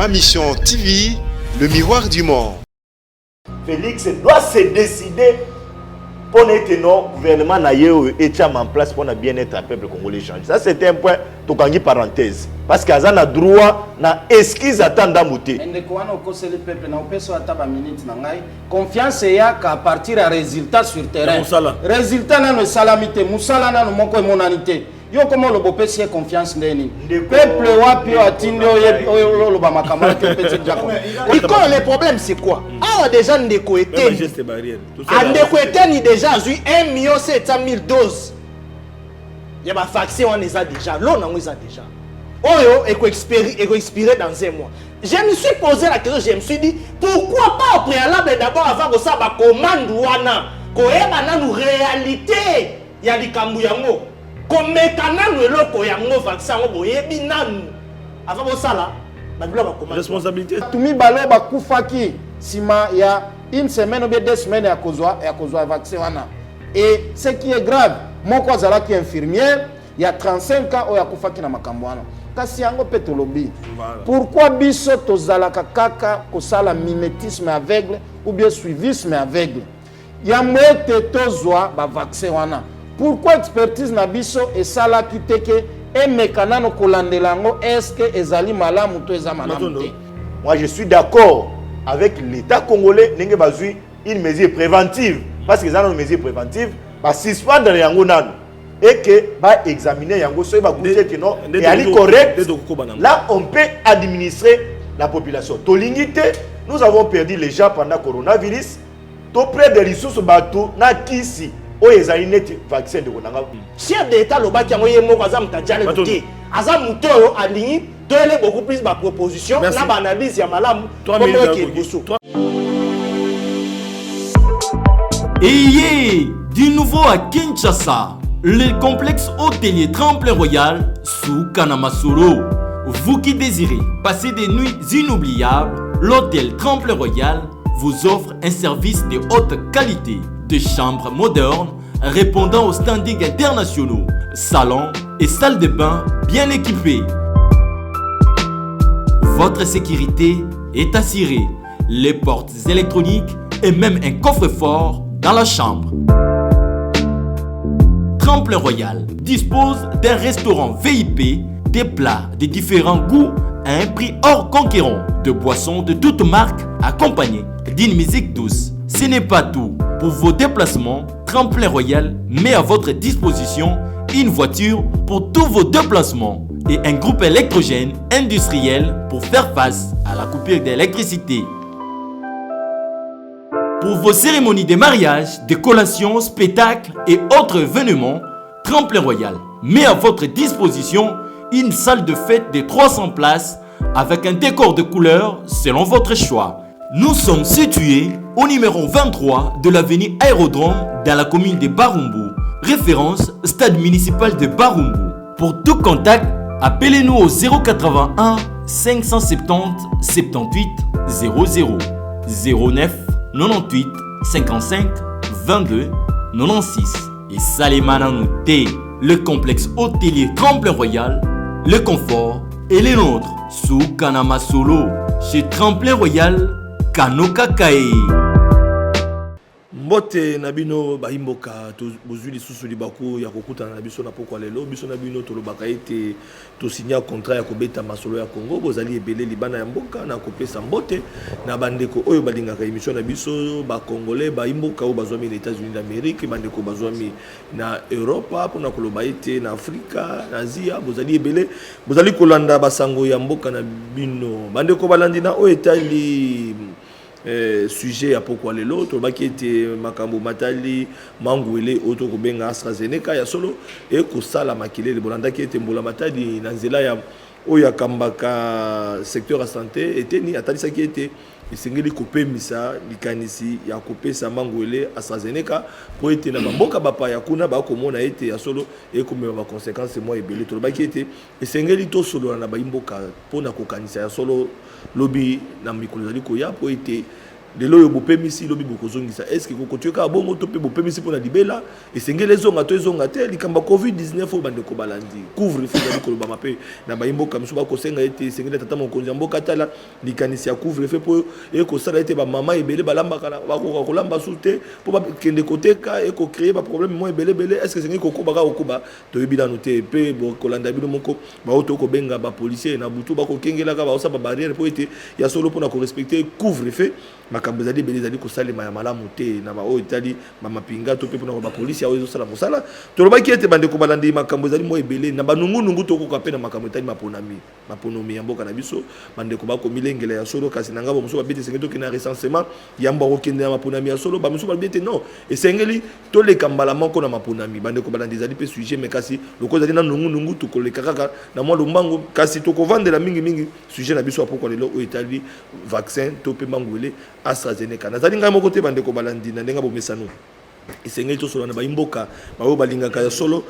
Mission TV, le miroir du monde. Félix doit se décider pour être non gouvernement et en place pour bien-être du peuple congolais changer. Ça c'est un point tokangi parenthèse parce qu'il y a droit na esquisse attendre muté. Confiance ya qu'à partir à résultat sur terrain. Résultat na no salamité, musala na no moko monanité. Yo comment le bopesi confiance ndeni. Peuple wapi atinde lo ba makamba ke petit Jacob. Et quand le problème c'est quoi? Ah déjà ndeko était. Ndeko était ni déjà eu 1 700 000 doses. Il y a ba vaccin on les a déjà. L'on en les a déjà. Oyo eko expirer dans 1 mois. Je me suis posé la question, je me suis dit pourquoi pas au préalable d'abord avant que ça ba commande wana ko eba na nous réalité ya likambu yango. Comme nous eloko yango vaccin ngo yebi nanu avant ça là responsabilité tumi balo bakufaki sima ya 1 semaine ou bien 2 semaines ya kozwa vaccin wana et ce qui est grave moko azala ki infirmière il y a 35 ans oya kufaki na makambo wana kasi yango petolobi pourquoi biso tozalaka kaka kosala mimétisme aveugle ou bien suivisme aveugle ya mwete tozwa ba vaccin wana. Pourquoi expertise na biso et sala kiteke et mekanano kolandelango est-ce que ezali malamu to eza malamu? Moi je suis d'accord avec l'État congolais n'enge bazui une mesure préventive parce que ça une mesure préventive ba suspendre yango nanu et que ba examiner yango so ba goûter que non et ali correct là on peut administrer la population. Tolingité nous avons perdu les gens pendant coronavirus to près de ressources bateau na kisi. Oh, ils ont une vaccin de Gonanga. Chef d'État, le bac, il y a un mot Azam Tadjane. Azam Mouto, en ligne, donner beaucoup plus de propositions. La analyse, il y a malam. Ayez du nouveau à Kinshasa, le complexe hôtelier Tremplin Royal sous Kanamasolo. Vous qui désirez passer des nuits inoubliables, l'hôtel Tremplin Royal vous offre un service de haute qualité. De chambres modernes répondant aux standings internationaux, salons et salles de bain bien équipées. Votre sécurité est assurée, les portes électroniques et même un coffre-fort dans la chambre. Tremplin Royal dispose d'un restaurant VIP, des plats de différents goûts à un prix hors conquérant, de boissons de toutes marques accompagnées d'une musique douce. Ce n'est pas tout. Pour vos déplacements, Tremplin Royal met à votre disposition une voiture pour tous vos déplacements et un groupe électrogène industriel pour faire face à la coupure d'électricité. Pour vos cérémonies de mariage, de collations, spectacles et autres événements, Tremplin Royal met à votre disposition une salle de fête de 300 places avec un décor de couleurs selon votre choix. Nous sommes situés au numéro 23 de l'avenue Aérodrome dans la commune de Barumbu. Référence stade municipal de Barumbu. Pour tout contact, appelez-nous au 081 570 78 00 09 98 55 22 96. Et Salimana Nouté, le complexe hôtelier Tremplin Royal, le confort et les nôtres sous Kanama Solo chez Tremplin Royal. Kanoka Kae. Mbote nabino baimboka bozwi lisusu libaku ya kokutana na biso na pokwa lelo biso nabino tolobaka ete to signer contrat ya kobeta masolo ya Congo bozali ebele libana ya mboka na kopesa mbote na bandeko oyo balingaka émission na biso ba congolais baimboka o bazwami na États-Unis d'Amérique bandeko bazwami na Europe pona koloba ete na Afrika na Asia bozali ebele bozali kolanda basango ya mboka na bino bandeko balandi na o etali sujet à pourquoi les autres qui était makambo matali mangwele auto ko benga AstraZeneca ya solo et ko sala makile le bolanda qui était mbola matali na nzela ya oya kambaka secteur à santé était ni atali ça qui était esengeli kopemisa likanisi ya kopesa mangwele AstraZeneca pour être na mboka bapa ya kuna ba komona ete ya solo et comme ba conséquences moi ebele to ba qui était esengeli to solo na ba imboka pona kokanisa ya solo lobby na mikolo zali ko ya pour être lelo yo bopemisi lobi bokozongisa est-ce que kokotuka bongo to pe bopemisi pona libela esengele zonga to ezonga te likamba covid-19 o bande ko balandi couvre il faut que koloba mape na bayimboka miso bakosenga ete esengele tata mokonzi mboka tala likanisi ya couvre il faut po e ko sala ete ba mama ebele balamba kala bakoka kolamba sute po ba kende koteka e ko créer ba problème mo ebele est-ce que esengeli kokoba ka kokuba to yebila note pe bo kolanda bino moko ba auto ko benga ba policier na butu ba ko kengela ka ba osa ba barrière po ete ya solo pona ko respecter couvre il faut makambo zali beli zali ko salema ya malamu te na ba o itali mama pinga to pe pona ba police ya ozo sala mosala to loba ki ete bande ko balandi makambo zali mo ebele na ba nungu to ko kapena makambo itali maponomi ya mboka na biso bande ko ba ko milengela ya solo kasi nanga ba muso ba bete sengeto ki na recensement ya mba ko kende ya maponomi ya solo ba muso ba bete non esengeli to le kambala moko na maponomi bande ko balandi zali pe sujet mais kasi loko zali na nungu to ko le kaka na mo lombango kasi to ko vendre mingi sujet na biso apoko lelo o itali vaccin to pe mangwele AstraZeneca nazali ngai moko te bande ko balandi na ndenga bomesano esengeli to solo na bayimboka bawo balingaka ya solo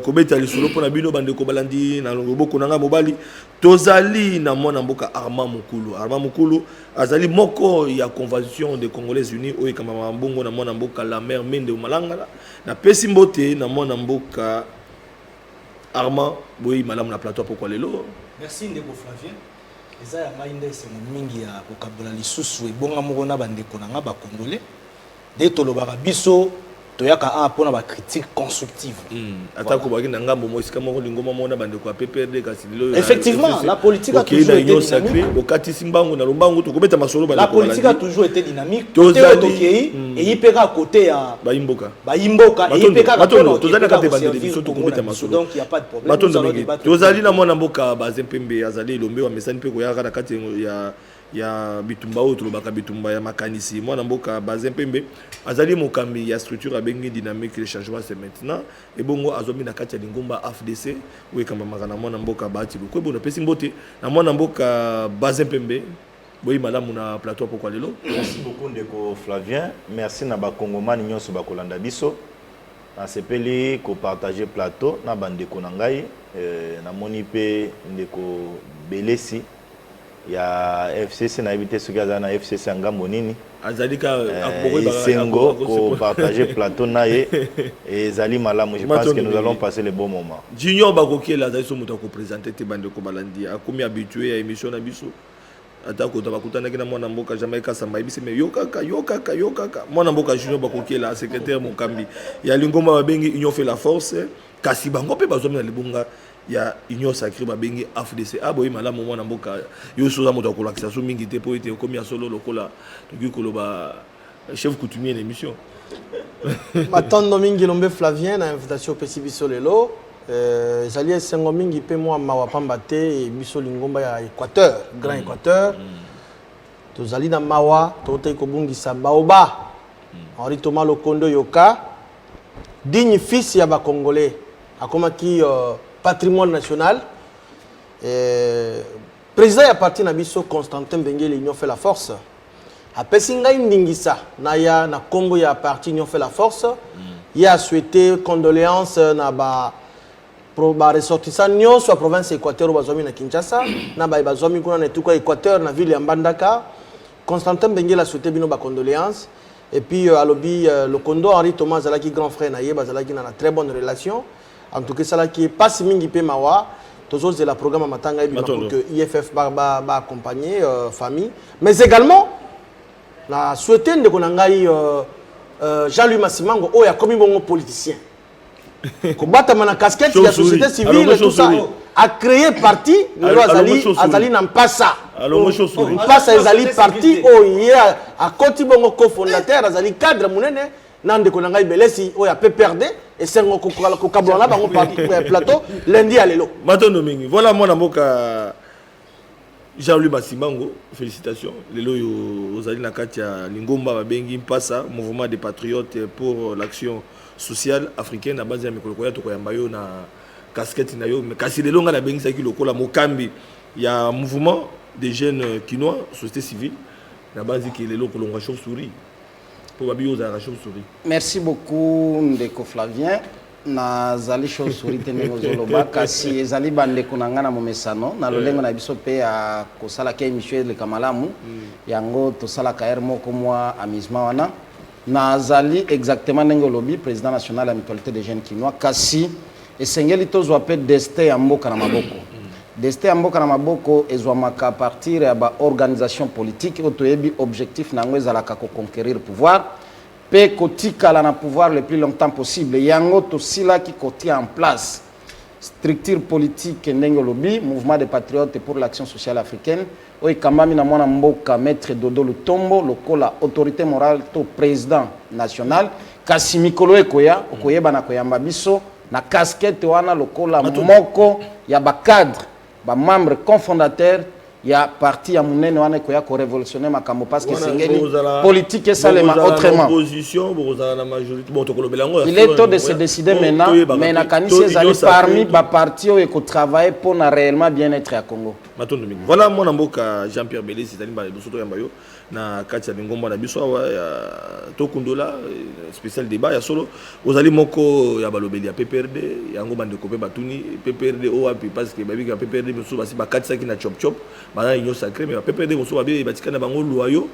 ko beta li solo pona bino bande ko balandi na loboko nanga mobali tozali na mwana mboka Armand Mukulu azali moko ya convention des Congolais Unis o ekama mambongo na mwana mboka la mère Mende Malangala na pesi mbote na mwana mboka Armand boyi malamu na plateau pourquoi lelo. Merci Ndeko Flavien. Eza ya ngai ndese mingi ya kokabola lisusu ebonga moko na bandeko na nga ba congolais de tolobaka biso toyaka a pona ba critique constructive. Atako baki na ngambo mo isika moko lingoma mona bandeko ya PPRD kasi lelo. Effectivement, la politique a toujours été dynamique. Bokati simbango na lombango to kobeta masolo ba. La politique a toujours été dynamique. Tozali et ipeka à côté ya Bayimboka et ipeka à côté. Tozali ka te bandeli biso to kobeta masolo. Donc il y a pas de problème. Tozali na mona mboka Bazempembe azali lombe wa mesani pe ko ya kana kati ya bitumba autre baka bitumba ya makanisi mwana mboka Bazempembe azali mokambi ya structure abengi dynamique le changement c'est maintenant et bongo azomi na kati ya lingomba FDC we kama makana mwana mboka bati ko bona pesi mbote na mwana mboka Bazempembe boyi malamu na plateau pourquoi lelo. Merci beaucoup Ndeko Flavien, merci na ba kongomani nyonso ba kolanda biso na sepeli ko partager plateau na bandeko na ngai na moni pe Ndeko Belesi ya FCC na éviter ce gars na FCC ngambo nini azalika sengo ko partager plateau nae et zali malamu je pense que nous allons passer le bon moment. Junior Bakokiela azali so muta ko présenter te bande ko balandi akomi habitué à émission na biso atako tabakutana kina mwana mboka Jamaïca samba ibise me yokaka mwana mboka Junior Bakokiela secrétaire mokambi ya lingoma babengi union fait la force kasi bango pe bazomi na libunga ya union sacrée babengi AFDC aboyi malamu mwana mboka yo soza moto akolakisa so mingi te po ete komi ya solo lokola toki koloba chef coutumier l'émission matondo mingi lombe Flavien na invitation pesi biso lelo zali esengo mingi pe moi mawa pamba te biso lingomba ya Équateur Grand Équateur tozali na mawa tote ko bungisa baoba Henri Thomas Lokondo Yoka digne fils ya ba congolais akomaki patrimoine national. Président ya parti na biso Constantin Bengele Union fait la force. Après singa indingisa na ya na Congo ya parti Union fait la force. Il a souhaité condoléances na ba ressortissant nyo soit province Équateur bazomi na Kinshasa na ba bazomi kuna na tuko Équateur na ville ya Mbandaka. Constantin Bengele a souhaité bino ba condoléances et puis alobi le Kondo Henri Thomas Zalaki grand frère na ye bazalaki na très bonne relation. En tout cas, ça qui est pas si mingi pe mawa, toujours c'est la programme matanga pour que IFF ba accompagner famille, mais également la souhaité de konangai Jean-Louis Massimango o ya komi bongo politicien. Ko bata mana casquette de la société civile tout ça a créé parti azali na mpasa. Alors moi mpasa azali parti o ya a koti bongo cofondateur azali cadre munene nande konangai belesi o ya PPRD et c'est un kabouana bango plateau lundi à l'élo. Matondo mingi. Voilà mon amoka Jean-Louis Massimango. Félicitations. L'élo yo ozali na katia lingomba babengi mpasa mouvement des patriotes pour l'action sociale africaine à base ya mikolo ya to koyamba yo na casquette na yo mais kasi l'élo nga na bengi saki lokola mokambi ya mouvement des jeunes quinois société civile na base ki l'élo kolonga chauve-souris. Merci beaucoup Ndeko Flavien. nazali chauve-souris te ndenge ozoloba kasi ezali bandeko na nga na momesano na lolengo na biso mpe ya kosalaka émission eleka malamu yango tosalaka ere moko mwa amusement wana nazali exactement ndenge olobi président national ya mutualité des jeunes kinois kasi esengeli tozwa mpe destin ya mboka na maboko destin ya mboka na maboko ezwamaka a partir ya baorganisation politique oyo toyebi objectif na yango ezalaka koconquérir pouvoir pe kotikala na pouvoir le plus longtemps possible yango tosilaki kotia en place structure politique ndenge olobi mouvement des patriotes pour l'action sociale africaine oyo ekambami na mwana mboka maître Dodo Lutombo lokola autorité morale to président national kasi mikolo ekoya okoyeba na koyamba biso na casquette wana lokola moko ya bacadre bamembre cofondateur ya parti ya munene wana koya ko révolutionner makambo parce que sengeli politique et salema autrement opposition bozala na majorité bon tokolobela ngo il est temps de se décider maintenant mais na kanisi ezali parmi ba parti oyo ko travailler pour na réellement bien-être ya Congo matondo mingi voilà mon mboka Jean-Pierre Belesi ezali ba biso to yamba yo na kati ya bingomba na biso awa to kundola spécial débat ya solo ozali moko ya balobeli ya PPRD yango bande ko pe batuni PPRD o api parce que babi ka PPRD biso basi ba katisa ki na chop chop bana union sacré mais PPRD biso babi batikana bango loyo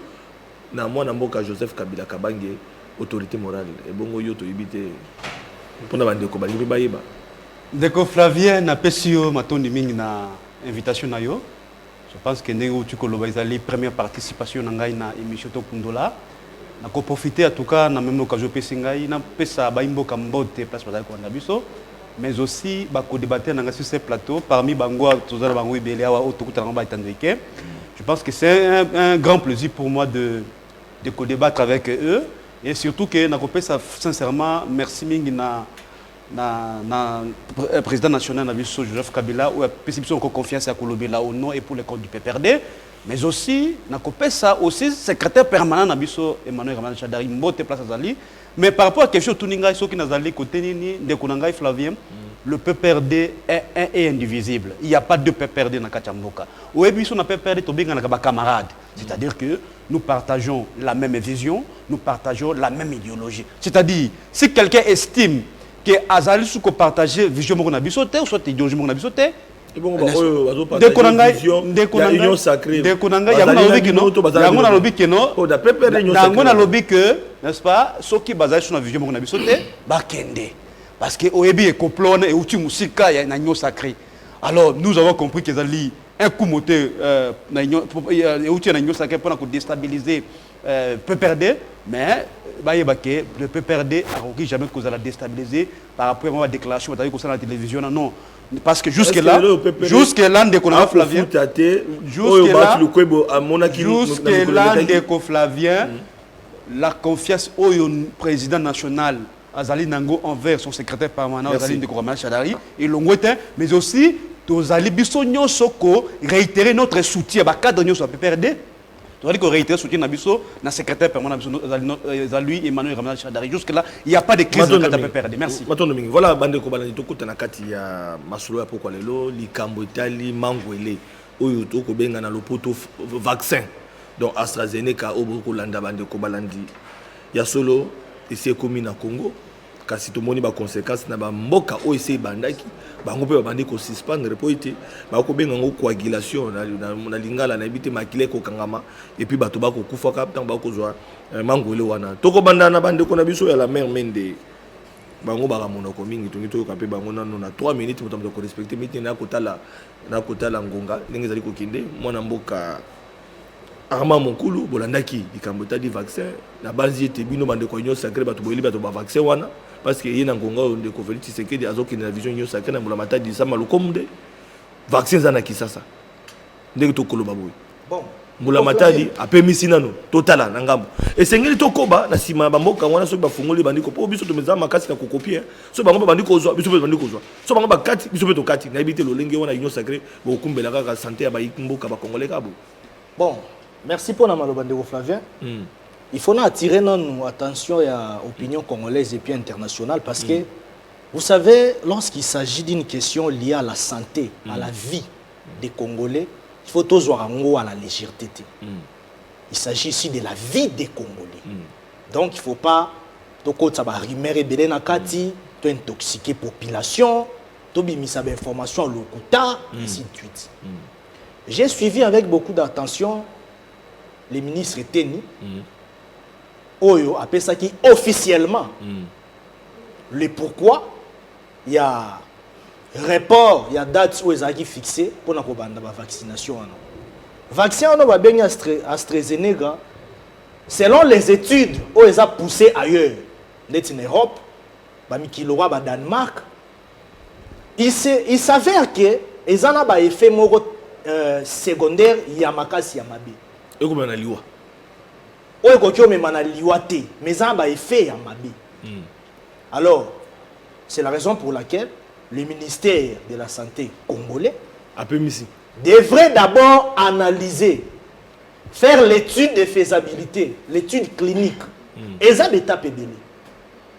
na mwana mboka Joseph Kabila Kabange autorité morale et bongo yo to yibite pona bande ko bali ba yeba Ndeko Flavien na pesio matondi mingi na invitation na yo. Je pense que nous avons la première participation dans l'émission de Kundola. Nous avons profité en tout cas dans la même occasion de place mais aussi de débattre sur ce plateau parmi je pense que c'est un grand plaisir pour moi de débattre avec eux et surtout que nous avons sincèrement merci na président national na biso Joseph Kabila ou possibilité encore confiance à Kolobela au nom et pour le compte du PPRD mais aussi na kopesa aussi secrétaire permanent na biso Emmanuel Ramana Chadari mbote place azali mais par rapport à quelque chose tuninga soki nazali côté nini de konanga Flavien le PPRD est indivisible il y a pas de PPRD na Kachamboka ou biso na PPRD to benga na ba camarades c'est-à-dire que nous partageons la même vision nous partageons la même idéologie c'est-à-dire si quelqu'un estime que azali sous ko partager vision mo na biso te ou soit idéologie mo na biso te et bon bazo partager vision ya union sacrée de konanga ya na lobby kino ya na lobby kino o da pepe union sacrée na lobby que n'est-ce pas soki bazali sous na vision mo na biso te ba kende parce que oyebi e koplona e uti musika ya na union sacrée alors nous avons compris que zali un coup moté na union e uti na union sacrée pour na déstabiliser PPRD mais le PPRD a jamais causé la déstabiliser par rapport à la déclaration de la télévision non parce que jusque là Ndeko Flavien Flavien la confiance au président national Azali Nango envers son secrétaire permanent Azali Ndeko Ramana Chadari et l'ongouetin mais aussi Tozali Bissonyo Soko réitérer notre soutien à cadre de PPRD. Tu as dit qu'on réitère soutien Nabiso, na secrétaire permanent Zalui Emmanuel Ramana Chadari. Jusque-là, il n'y a pas de crise de la PPRD. Merci. Voilà, bande Kobalani, tu as nakati ya Masolo ya pourquoi lelo, Likambo Itali, Mangwele, Oyo Toko Benga na lopoto vaccin. Donc AstraZeneca, Oboko Landa bande Kobalandi. Ya solo, ici commis na Congo. Kasi to moni ba conséquence na ba mboka o essayer bandaki bango pe bandi ko suspendre po ite ba ko benga ngo coagulation na lingala na bité makile ko kangama et puis bato ba ko kufa ka tant ba ko zwa mangole wana to ko banda na bande ko na biso ya la mer mende bango ba ramona ko mingi to ngito ka pe bango na 3 minutes motambo ko respecter miti na kotala ngonga ndenge zali ko kinde mwana mboka Arma Monkulu bolandaki likambo tadi vaccin na base ete bino bande ko union sacrée bato boyeli bato ba vaccin wana parce que yena ngonga de ko Félix Tshisekedi azoki na vision union sacrée na mbula di sama lokomde vaccin zana kisasa ndenge to koloba boy bon mbula matadi apemisi nano totala na ngambo esengeli to koba na sima ba mboka wana so ba fungoli bandiko po biso to meza makasi ka kokopie so bango bandiko zo biso bandiko zo so bango ba kati biso to kati na ebite lolenge wana union sacrée bo kumbela ka santé ya ba mboka ba congolais ka bo bon. Merci pour Namalobandeko Flavien. Il faut attirer notre attention à l'opinion congolaise et puis internationale parce que, vous savez, lorsqu'il s'agit d'une question liée à la santé, à la vie des Congolais, il faut toujours avoir à la légèreté. Il s'agit ici de la vie des Congolais. Donc, il ne faut pas rimer rebelle nakati tu intoxiquer population, tu bimisa information lokuta, ainsi de suite. J'ai suivi avec beaucoup d'attention les ministres Teni, Oyo appelle ça qui officiellement le pourquoi il y a report, il y a date où ils ont fixé pour la vaccination. Vaccin on va bien AstraZeneca selon les études où ils ont poussé ailleurs, en Europe, au Danemark, il s'avère que ils ont un effet secondaire Yamakasi Yamabe. Et comment on a liwa? Oyo kokyo me mana liwa te, mais ça a effet Yamabe. Alors, c'est la raison pour laquelle le ministère de la Santé congolais devrait d'abord analyser, faire l'étude de faisabilité, l'étude clinique. Et ça des tapes belé.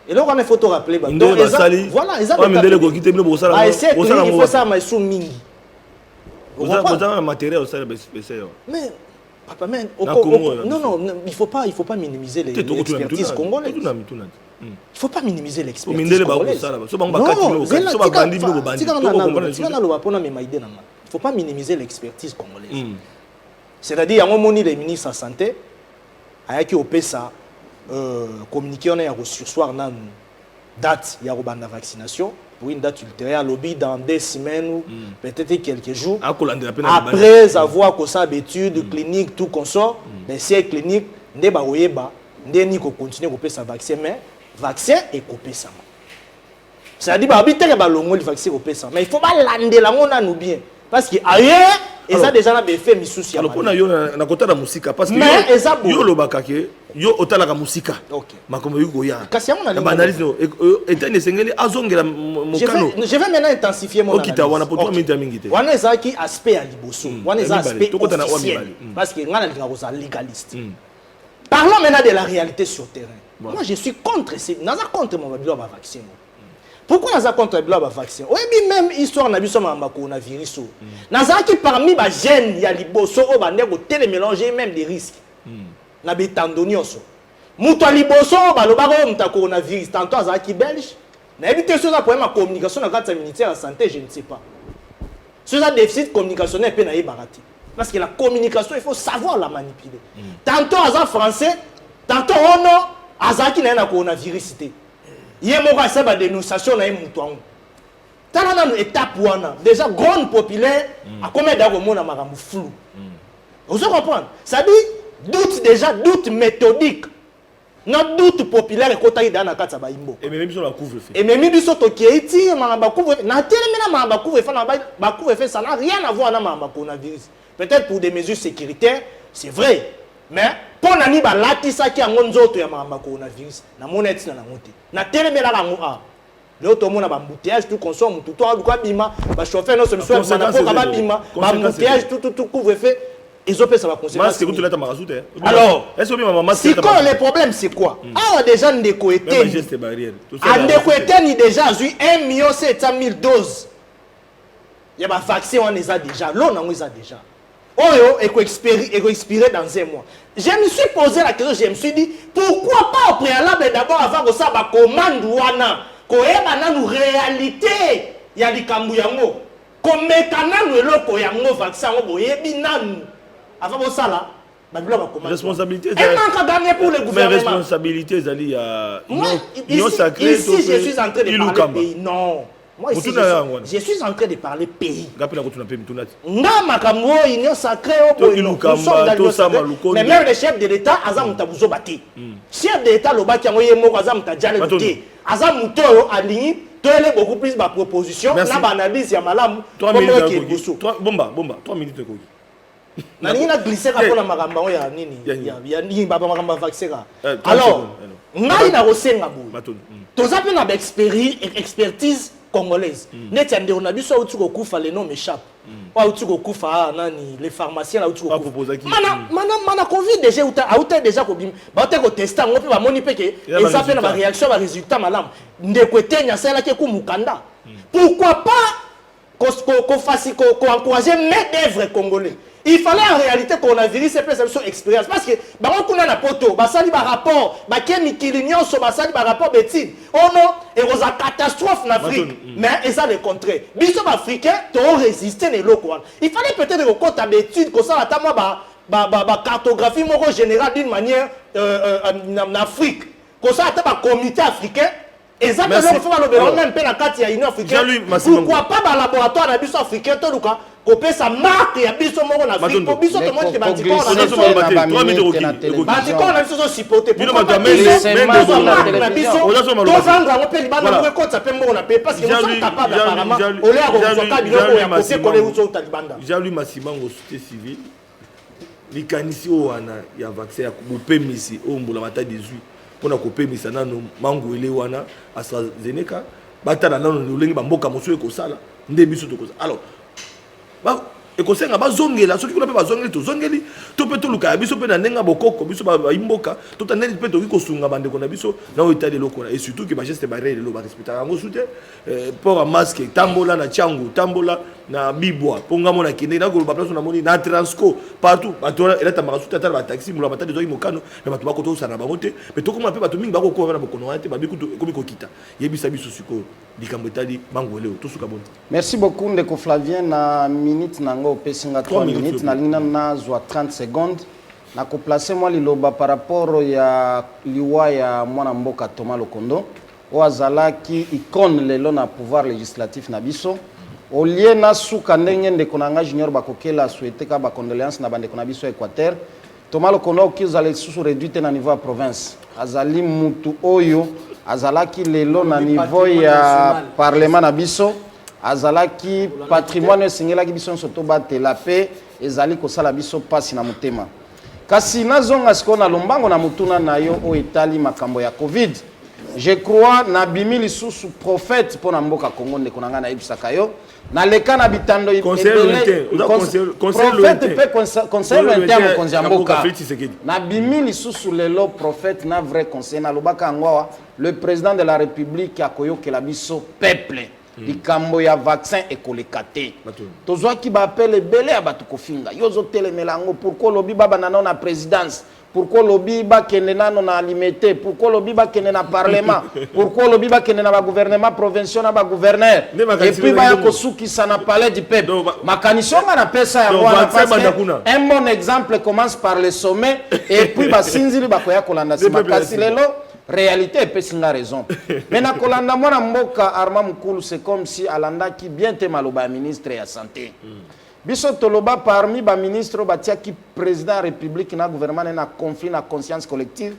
Et là, on a photo rappeler. Voilà, ils ont il faut ça, mais sous mingi. Mais, papa, man, non, il faut pas minimiser l'expertise congolaise. Il ne faut pas minimiser l'expertise congolaise. Il ne faut pas minimiser l'expertise congolaise. C'est-à-dire, à un moment, les ministres de la Santé, avec ça, communiquer, on a reçu soir une date de la vaccination, pour une date ultérieure, lobby dans 2 semaines ou peut-être quelques jours. Après avoir fait ça, études cliniques, tout qu'on sort, les essais cliniques, on va continuer à faire ça vaccin, mais vaccin et copier ça. C'est-à-dire que le vaccin mais il faut pas lander la monde bien. Parce qu'ailleurs, ils ont déjà fait des soucis. Alors, pour nous, on a côté la musique parce que yo le bakake, yo otala la musique. Ma comme yo goya. Analyse no. Et sengeli azongela mokano. Je vais maintenant intensifier mon analyse. Okita wana pour 3 minutes mingi te. Wana ezaki aspect ya liboso. Wana ezaki aspect officiel. Parce que ngana linga légaliste. Parlons maintenant de la réalité sur terrain. Moi, je suis contre ces. Naza contre mon vaccin. Pourquoi nous avons contre le vaccin? Oui, même histoire n'a vu ça coronavirus. Nous avons parmi les jeunes, il y a les bosso, on va télémélanger même des risques. Nous avons tendoni aussi. Mouta les bosso, le baron de coronavirus, tantôt à qui belge. Nous avons évité ça pour ma communication dans le cadre ministère de la santé, je ne sais pas. Ce déficit communicationnel peut n'aller barater. Parce que la communication, il faut savoir la manipuler. Tantôt à français, tantôt on a qui n'a pas coronavirus. Il y a une dénonciation dans une étape déjà grande populaire à combien d'arguments dans ma flou. Vous comprenez? Ça dit doute déjà doute méthodique. Notre doute populaire est côté dans la carte baimbo. Et même sur la couvre-feu. Et même sur to qui est ici ma couvre-feu. Na tellement ma couvre-feu na couvre-feu ça n'a rien à voir avec ma coronavirus. Peut-être pour des mesures sécuritaires, c'est vrai. Mais pour nani ba latisa ki angonzo to ya ma coronavirus na monete na monte na telemela la moa le to mona ba embouteillage tout consomme tout to quoi bima ba chauffeur non solution na ko ba bima ba embouteillage tout couvre fait ils ont fait ça va conséquence. Alors est-ce que maman si quand le problème c'est quoi? Ah déjà ndeko était geste barrière ndeko était ni déjà eu 1 700 000 doses. Il y a ba vaccin on les a déjà l'on on les a déjà. Oyo expirer dans 1 mois. Je me suis posé la question, je me suis dit, pourquoi pas au préalable d'abord avant que ça va commande wana, koyeba na nous réalité ya likambu yango, komekana nous eloko yango vaccin ngo yebi nanu. Avant que ça là, ba bilo ba commande. Responsabilité. Et manque gagner pour le gouvernement. Mais responsabilité zali ya ici je suis en train de parler pays. Non. Moi, ici, je suis en train de parler pays. Union sacrée, mais même le chef de l'État, Azam Tabuzo Bati. Chef de l'État, le Bati, Azam Tadjale Bati. Azam Mouto, Aligny, tu as beaucoup plus de propositions. N'a pas analyse, Yamalam, 3 minutes. Bomba, 3 minutes. Nani na glissé pour la maramba ya nini ya nini baba maramba vaccin. Alors, ngai na rosenga bo. Toza pe na expertise congolaise. Net ande on a biso uti ko kufa les noms m'échappent. Wa uti ko kufa nani les pharmaciens là uti ko kufa. Mana covid déjà outa déjà ko bim. Ba te ko tester ngo pe ba moni pe ke eza pe na ba réaction ba résultat malam. Ndeko tenya sala ke ku mukanda. Pourquoi pas qu'on fasse qu'on encourager main d'œuvre congolais. Il fallait en réalité qu'on a viré ces personnes sur expérience. Parce que, on a la poto, ça dit rapport, ça dit rapport bétine. Oh non, et on a catastrophe en Afrique. Mais et ça le contraire. Bisous africains, tu as résisté les locaux. Il fallait peut-être que quand tu as d'études, que ça a cartographie générale d'une manière en Afrique. Que ça a un comité africain. Et ça, pourquoi pas dans le laboratoire de l'Abysso africain, qu'on peut sa marque et l'Abysso en Afrique, pour Abysso, tout le monde qui va dire qu'on a supporté. Pourquoi pas Jean-Louis Massimango, société civile, les canisi il y a vaccin, il y a 18. Pour couper misana no mango ele wana AstraZeneca batana nano lulengi bamboka mosu ekosala nde biso to kosa alors ba ekosenga bazongela soki kuna pe bazongeli to zongeli to pe to luka biso pe na nenga bokoko biso ba imboka to taneli pe to kosunga bande kona biso na o itali lokona et surtout que ba geste barrière lo ba respecter ngo soute pour un masque tambola na changu tambola na bibwa ponga mona kinde na ko ba place na moni na transco partout bato ela tamaka soute tata ba taxi mula batade zo imokano na bato bako to sana ba mote pe to kuma pe bato mingi bako ko na bokono ate ba biku ko biko kita yebisa biso siko likambo etali mangoleo to suka bon. Merci beaucoup Ndeko Flavien na minute nango pesinga 3 minutes na lina na zwa 30 secondes na ko placer moi liloba par rapport ya liwa ya mwana mboka Thomas Lokondo o azalaki icône lelo na pouvoir législatif na biso au lieu na suka ndenge Ndeko nanga junior bakokela souhaiter ka ba condoléances na bande kona biso Équateur Thomas Lokondo okizala sous réduite na niveau ya province azali mutu oyo azalaki lelo na niveau ya parlement na biso azalaki patrimoine singelaki biso soto batela pe ezali kosala biso pasi na motema kasi nazonga siko na lombango na mutuna na yo o etali makambo ya covid je crois na bimi lisusu prophète pona mboka Kongo ndeko nanga na yebisaka yo na leka na bitando conseil interne konzi ya mboka na bimi lisusu lelo prophète na vrai conseil na lobaka ngwa le président de la république akoyokela biso peuple likambo ya vaccin ekoleka te tozwaki baapele ebele ya bato kofinga yo ozotelemela yango pourkoi lobi babanda nano na présidence pourquoi lobi bakende nano na alimete pourquoi lobi bakende na parlement pourquoi lobi bakende na bagouvernement provincial na bagouverneur et puis baya kosukisa na palais du peuple makanisi onga na pesa ya wana parce que un bon exemple commence par le sommet et puis basinzili bakoya kolanda sima kasi lelo réalité est la raison. Mais na kolanda mwana mboka Armand Mukulu c'est comme si alanda qui bien te maloba ministre ya santé. Biso toloba parmi ba ministre batia qui président de la République na gouvernement na conflit na conscience collective.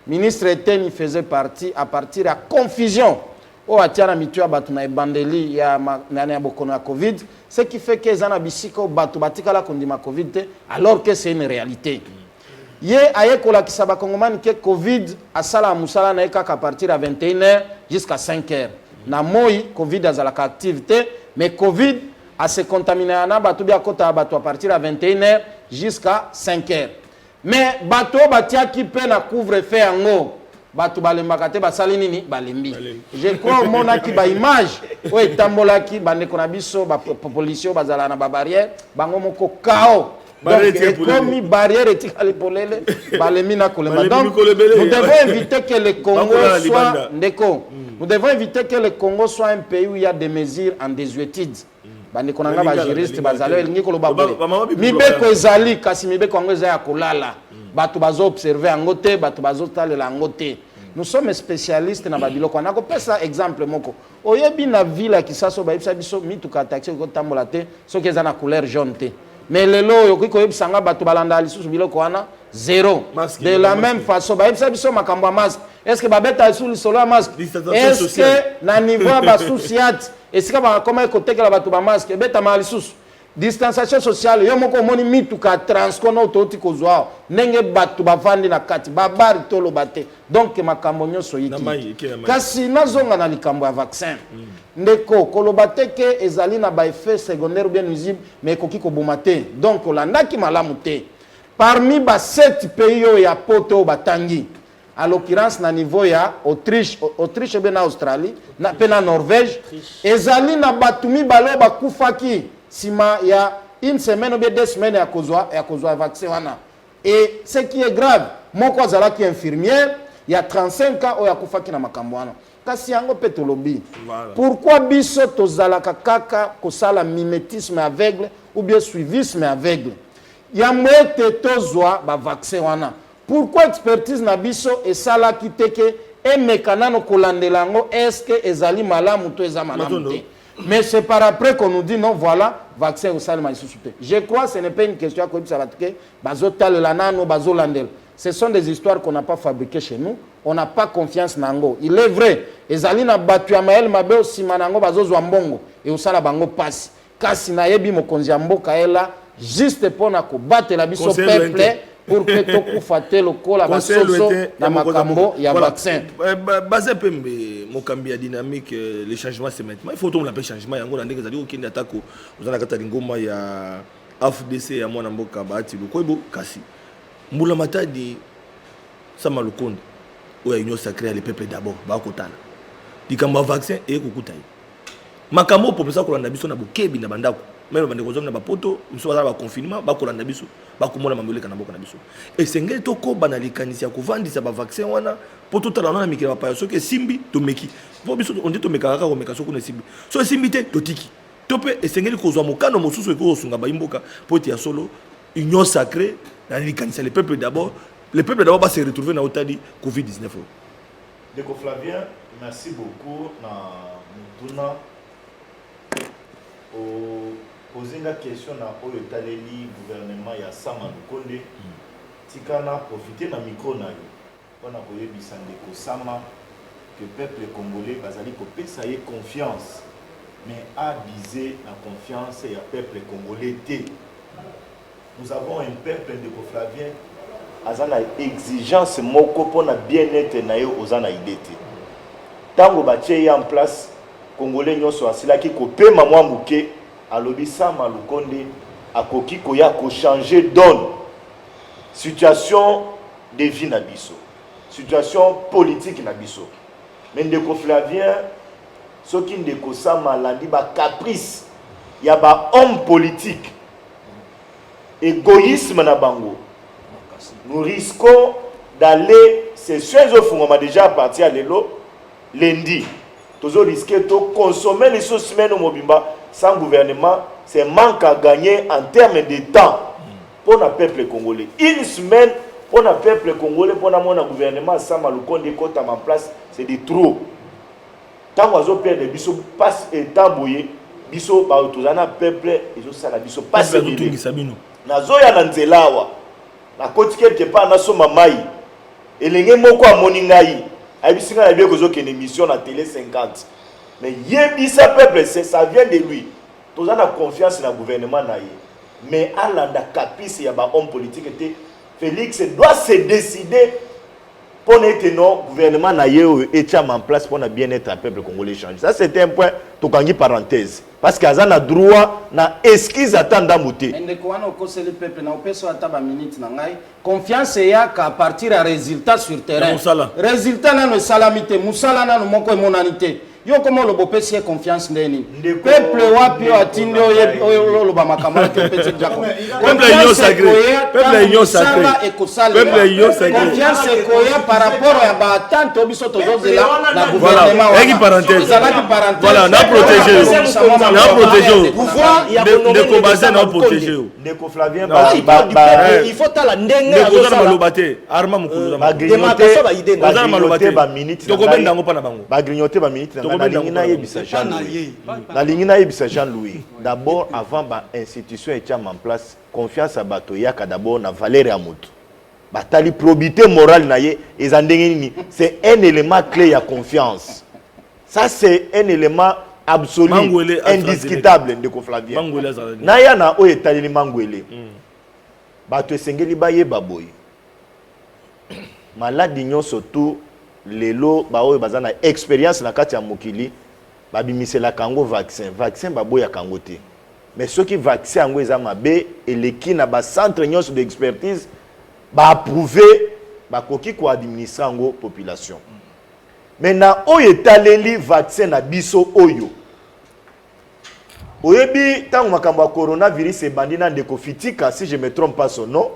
Ministre Eteni faisait partie à partir de la confusion. O atia na mitua batu na ebandeli ya na bokono ya Covid, ce qui fait que zana bisiko batu batikala kondima Covid alors que c'est une réalité. Ye aye kola kisaba kongomani ke Covid asala musala na eka à partir de 21h jusqu'à 5h. Na moi Covid azalaka activité mais Covid a se contaminé na batu bia kota batu à partir de 21h jusqu'à 5h. Mais batu batia ki pe na couvre-feu yango batu balembaka te basali nini balembi. Je crois mona ki ba image o etambola ki bande kona biso ba population bazala na ba barrière bango moko kao. Donc, comme une barrière est donc, nous devons éviter que le Congo soit nous devons éviter que le Congo soit un pays où il y a des mesures en désuétude. Bandekonanga ba juriste bazalo elingi koloba boye. Mibeko ezali kasi mibeko yango eza ya kolala. Bato bazo observer yango te, bato bazo talela yango te. Nous sommes spécialistes na babiloko. On a ko pesa exemple moko. Oyebi na ville ki saso ba ibisa biso mituka taxi ko tambola te, soki eza na couleur jaune te. Mais le lot yoki ko yebisanga bato balanda lisusu biloko wana zéro. De la même façon ba yebisa biso makambo ya masque. Est-ce que babeta sous le solo masque? Est-ce que na niveau ba souciat est-ce que ba comment ekotekela bato ba masque beta mali lisusu? Distanciation sociale yo moko moni mituka transport na ototi kozwa ndenge bato bavandi na kati babari tolo bate donc makambo nyonso yiki kasi nazonga na likambo ya vaccin ndeko koloba te ke ezali na ba effet secondaire ou bien nuisible mais koki koboma te donc olandaki malamu te parmi ba 7 pays yo ya poto batangi à l'occurrence na niveau ya Autriche bien na Australie na pe na Norvège ezali na batumi balo bakufaki sima ya une semaine ou bien 2 semaines à cause de vaccin. Et ce qui est grave, moi, quand je suis infirmière, il y a 35 ans, il y a Koufaki na Makambouana. Kasi yango petolobi. Pourquoi biso tozalaka kaka kosala mimétisme aveugle ou bien suivisme aveugle? Ya mwete tozwa ba vaccin wana. Pourquoi expertise na biso et sala kiteke et mekanano kolandelango est-ce que ezali malamu to eza malamu te? Mais c'est par après qu'on nous dit non voilà vaccin au salma isusute. Je crois que ce n'est pas une question que ça va te bazotal lanano bazolandel. Ce sont des histoires qu'on n'a pas fabriquées chez nous. On n'a pas confiance nango. Il est vrai. Ezali na batu ya mael mabe osima nango bazozwa mbongo et osala bango passe. Kasi na yebi mokonzi ya mboka ela juste pour na ko battre la biso peuple pour que tokufa te lokola basoso na makambo ya vaccin. Basé pembe mokambi ya dynamique les changements c'est maintenant. Il faut tout l'appeler changement yango na ndenge zali okende atako ozana kata lingoma ya AFDC ya mwana mboka baati lokobo kasi. Mbula matadi sama lukonde oya union sacrée les peuples d'abord ba kotana dikamba vaccin e kokutai makambo popesa kolanda biso na bokebi na bandako même bande kozom na bapoto biso bazala ba confinement ba kolanda biso ba komona mamboleka na boka na biso et sengeli toko banalikanisi ya kovandisa ba vaccin wana poto tala na mikira pa soki simbi to meki po biso on dit to meka kaka ko meka soko na simbi so simbi te to tiki tope et sengeli kozwa mokano mosusu ko sunga ba imboka poti ya solo union sacrée les peuples d'abord va se retrouver dans l'Otadi Covid-19. Déco Flavien, merci beaucoup. Nous poser une question dans le gouvernement ya Sama Lukonde. Tikana profiter na micro na yo. On a koyé bisande ko Sama que peuple congolais bazali ko pesa ye confiance. Mais a biser la confiance ya peuple congolais té. Nous avons un peuple de Flavien azana exigence moko pona bien-être na yo ozana idée. Tango batie en place congolais nyonso asilaki ko pema mwa muke alobi Sama Lukonde akoki koya ko changer donne situation de vie na biso, situation politique na biso. Mais ndeko Flavien soki ndeko Sama landi ba caprice ya ba homme politique égoïsme na bango. Nous risquons d'aller, ces choses au fond, on a déjà parti à l'élo, lundi. Nous risquons de consommer les semaines au Mobimba sans gouvernement. C'est manque à gagner en termes de temps pour le peuple congolais. Une semaine pour le peuple congolais, pour le gouvernement, sans Maloukonde en place, c'est des trop. Tant qu'on a perdu, biso passe et tambouillé, biso ba autozana peuple, ils ont ça la biso passe. Nazoya na nzelawa na koti quelque part na soma mai elenge moko amoni ngai abisinga na bieko zoke une émission na télé 50 mais yebisa peuple ça vient de lui tozana confiance na gouvernement na ye mais alanda caprice ya ba homme politique était Félix doit se décider pour être non gouvernement na ye et en place pour na bien-être à peuple congolais changer. Ça c'est un point tokangi parenthèse parce que azana droit na esquisse attendre muté. Ndeko wana okose le peuple na opeso ata ba minute na ngai confiance ya ka partir à résultat sur terrain. Résultat na no salamité musala na no moko monanité. Yo comment le bopesi confiance ndeni. Peuple wapi atinde lo ba makamala ke pesi jako. Peuple union sacré. Peuple union sacré. Peuple union sacré. Confiance koya par rapport à ba attente obiso tozozela na gouvernement. Voilà, parenthèse. Voilà, na protéger. Na protéger. Pouvoir ya de combattre na protéger. Ndeko Flavien il faut ta la ndenge zo na malobate arma mukulu ba démarcation ba idée na malobate ba minute to komenda ngo pa na bango ba grignoter ba minute na lingina yebisa Jean-Louis na lingina yebisa Jean-Louis d'abord avant ba institution et en place confiance à bato yaka d'abord na valeur ya mutu batali probité morale na ye ezandengeni c'est un élément clé ya confiance. Ça c'est un élément absolu indiscutable ndeko Flavien na ya na o etaleli mangwele bato esengeli baye baboy maladi nyonso tu lelo baoyo bazana expérience na kati ya mokili babimisela kango vaccin baboya kango te mais ceux qui vaccin yango eza mabe eleki na ba centre nyonso d'expertise ba approuver bakoki ko administrer yango population. Maintenant oyo etaleli vaccin na biso oyo oyebi tant makambo coronavirus et bandina ndeko fitika si je me trompe pas son nom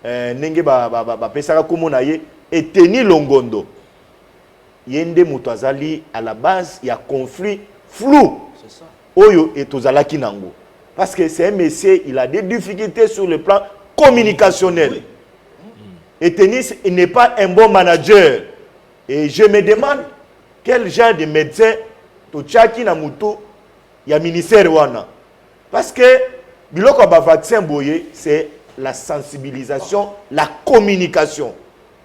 nenge ba pesaka komona ye eteni longondo yende muto azali à la base il y a conflit flou c'est ça oyo etozalaki nango parce que c'est un monsieur il a des difficultés sur le plan communicationnel oui. Et Tenis il n'est pas un bon manager et je me demande quel genre de médecin to tchaki na muto ya ministère wana parce que biloko ba vaccin boye c'est la sensibilisation la communication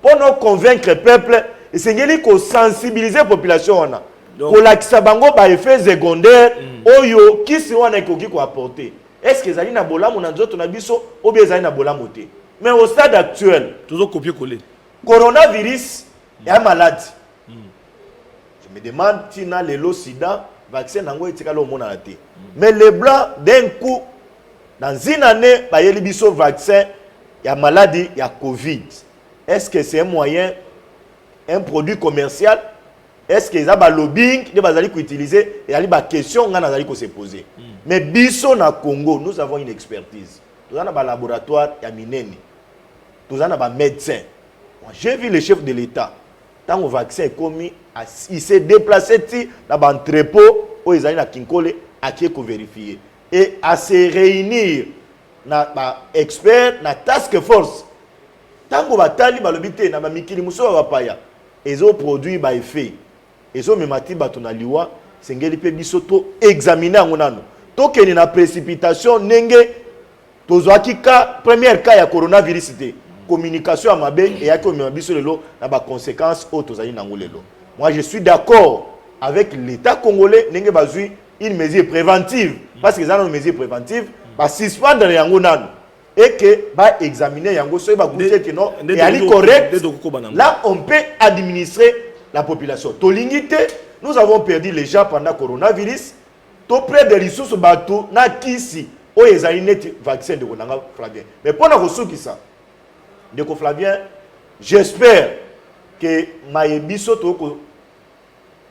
pour nous convaincre le peuple et c'est ngeli ko sensibiliser la population wana pour la bango ba effet secondaire oyo kisi wana ekoki ko apporter est-ce que zali na bolamu na nzoto na biso ou bien zali na bolamu te mais au stade actuel toujours copier coller coronavirus est un malade je me demande si na lelo sida vaccin nango etikalo mona te mais les blancs d'un coup dans une année ba yeli biso vaccin ya maladie ya covid est-ce que c'est un moyen un produit commercial est-ce que ça ba lobbying de bazali ko utiliser et ali ba question nga nazali ko se poser mais biso na Congo nous avons une expertise nous avons un laboratoire ya minene nous avons un médecin j'ai vu le chef de l'état tant le vaccin est commis il s'est déplacé dans un entrepôt où ils allaient na Kinkole à qui ko vérifier et à se réunir na ba expert na task force tant que batali balobité na ba mikili muso ba paya ezo produit ba effet ezo memati bato na liwa sengeli pe biso to examiner ngo nano to keni na précipitation nenge tozwaki ka première cas ya coronavirus te communication à mabe et ya ko biso lelo na ba conséquences au tozali nango lelo moi je suis d'accord avec l'état congolais nenge bazui une mesure préventive parce que ça une mesure préventive ba suspendre yango nano et que va examiner yango so ba goûter que non et ali correct là on peut administrer la population tolingité nous avons perdu les gens pendant coronavirus to près de ressources bateau na kisi o ezali net vaccin de konanga Flavien mais pour na kosuki ça de ko Flavien j'espère que mayebiso to ko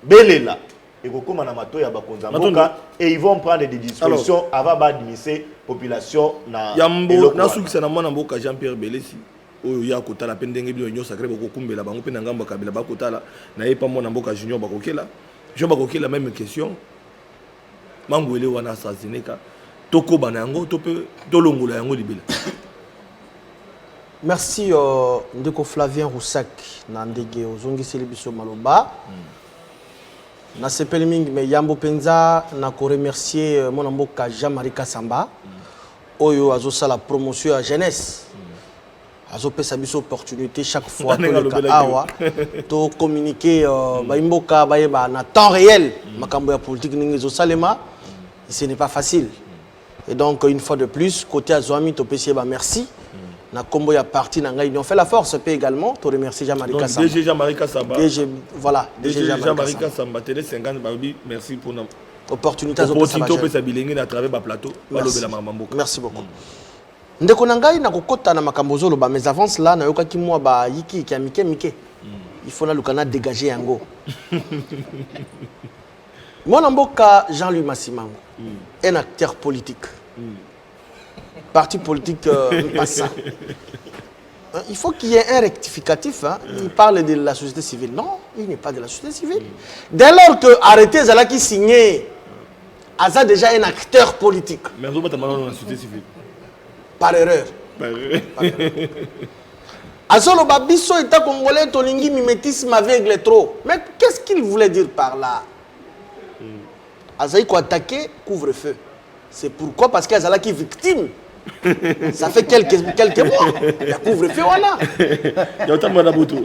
belela et ko koma na mato ya bakonza mboka et ils vont prendre des dispositions avant d'administrer population na yambo na suki sana mwana mboka Jean-Pierre Belesi oyo ya kotala pe ndenge bi nyo sacré bako kumbela bango pe na ngamba kabila bakotala na yepa mwana mboka junior bakokela je bakokela même question mangwele wana AstraZeneca toko bana yango to pe tolongola yango libela. Merci ndeko Flavien Roussak na ndege ozongiseli biso maloba na sepeli mingi me yambo penza na ko remercier mon mboka Jean-Marie Kasamba oyo azosala promotion à jeunesse azopesa biso opportunité chaque fois que awa to communiquer baimboka bayeba na temps réel makambo ya politique ningi zo salema ce n'est pas facile et donc une fois de plus côté Azwami to pesier ba merci na kombo ya parti na ngai on fait la force paix également to remercier Jean-Marie Kasamba DG Jean-Marie Kasamba voilà DG Jean-Marie Kasamba télé 50 babi merci pour notre opportunité à bilingue à travers ba plateau balobela mamamboka merci beaucoup ndeko na ngai na kokota na makambo zoloba mais avance là na yokaki moi ba yiki ki amike mike il faut na lukana dégager yango mon mboka Jean-Louis Massimango un acteur politique parti politique pas ça il faut qu'il y ait un rectificatif hein. Il parle de la société civile non il n'est pas de la société civile dès lors que arrêté Zala qui signé Aza déjà un acteur politique mais on va dans la société civile par erreur. Azolo Babiso état congolais tolingi mimétisme aveugle trop. Mais qu'est-ce qu'il voulait dire par là? Azaïko attaqué couvre-feu. C'est pourquoi parce qu'Azala qui est victime. Ça fait quelques mois. Il y a couvre-feu voilà. Il y a autant de Manabutu.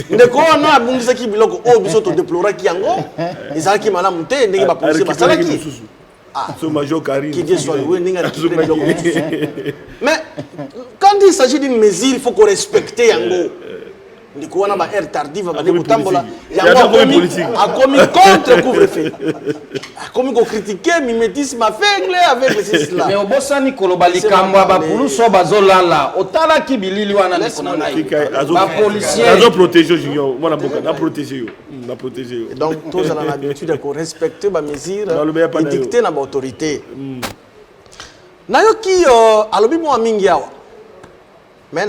ndeko wana abungisaki biloko oyo biso to déplora ki yango ezalaki malamu te ndenge ba police basalaki so major Karine qui dit soit oui ninga mais quand il s'agit d'une mesure il faut qu'on respecte yango ndeko wana ba air tardive ba Akomi kotambola politique. yango Akomi politique. akomi contre couvre-feu akomi ko critiquer mimétisme aveugle avec le système mais obosani koloba likambo ba puluso bazolala otala ki bilili wana ndeko na ngai ba policier azo protéger junior mwana mboka na protéger yo na protéger yo donc tous on a l'habitude de respecter ba mesures édictées na ba autorité nayoki alobi mo mingi awa mais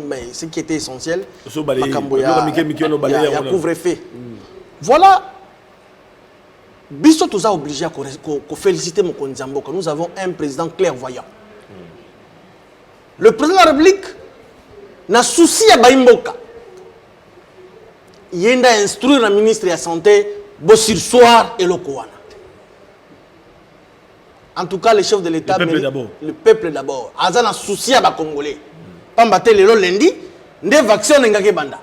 mais ce qui était essentiel ya couvre-feu voilà biso toza obligé à féliciter mokonzi mboka. Nous avons un président clairvoyant. Le président de la République n'a souci à Baimboka. Il y a instruire le ministre de la Santé Bossir Soir et Lokowana. En tout cas, le chef de l'État, le peuple d'abord. Azan a souci à Congolais. Pambate le lundi, des vaccins n'engagent banda.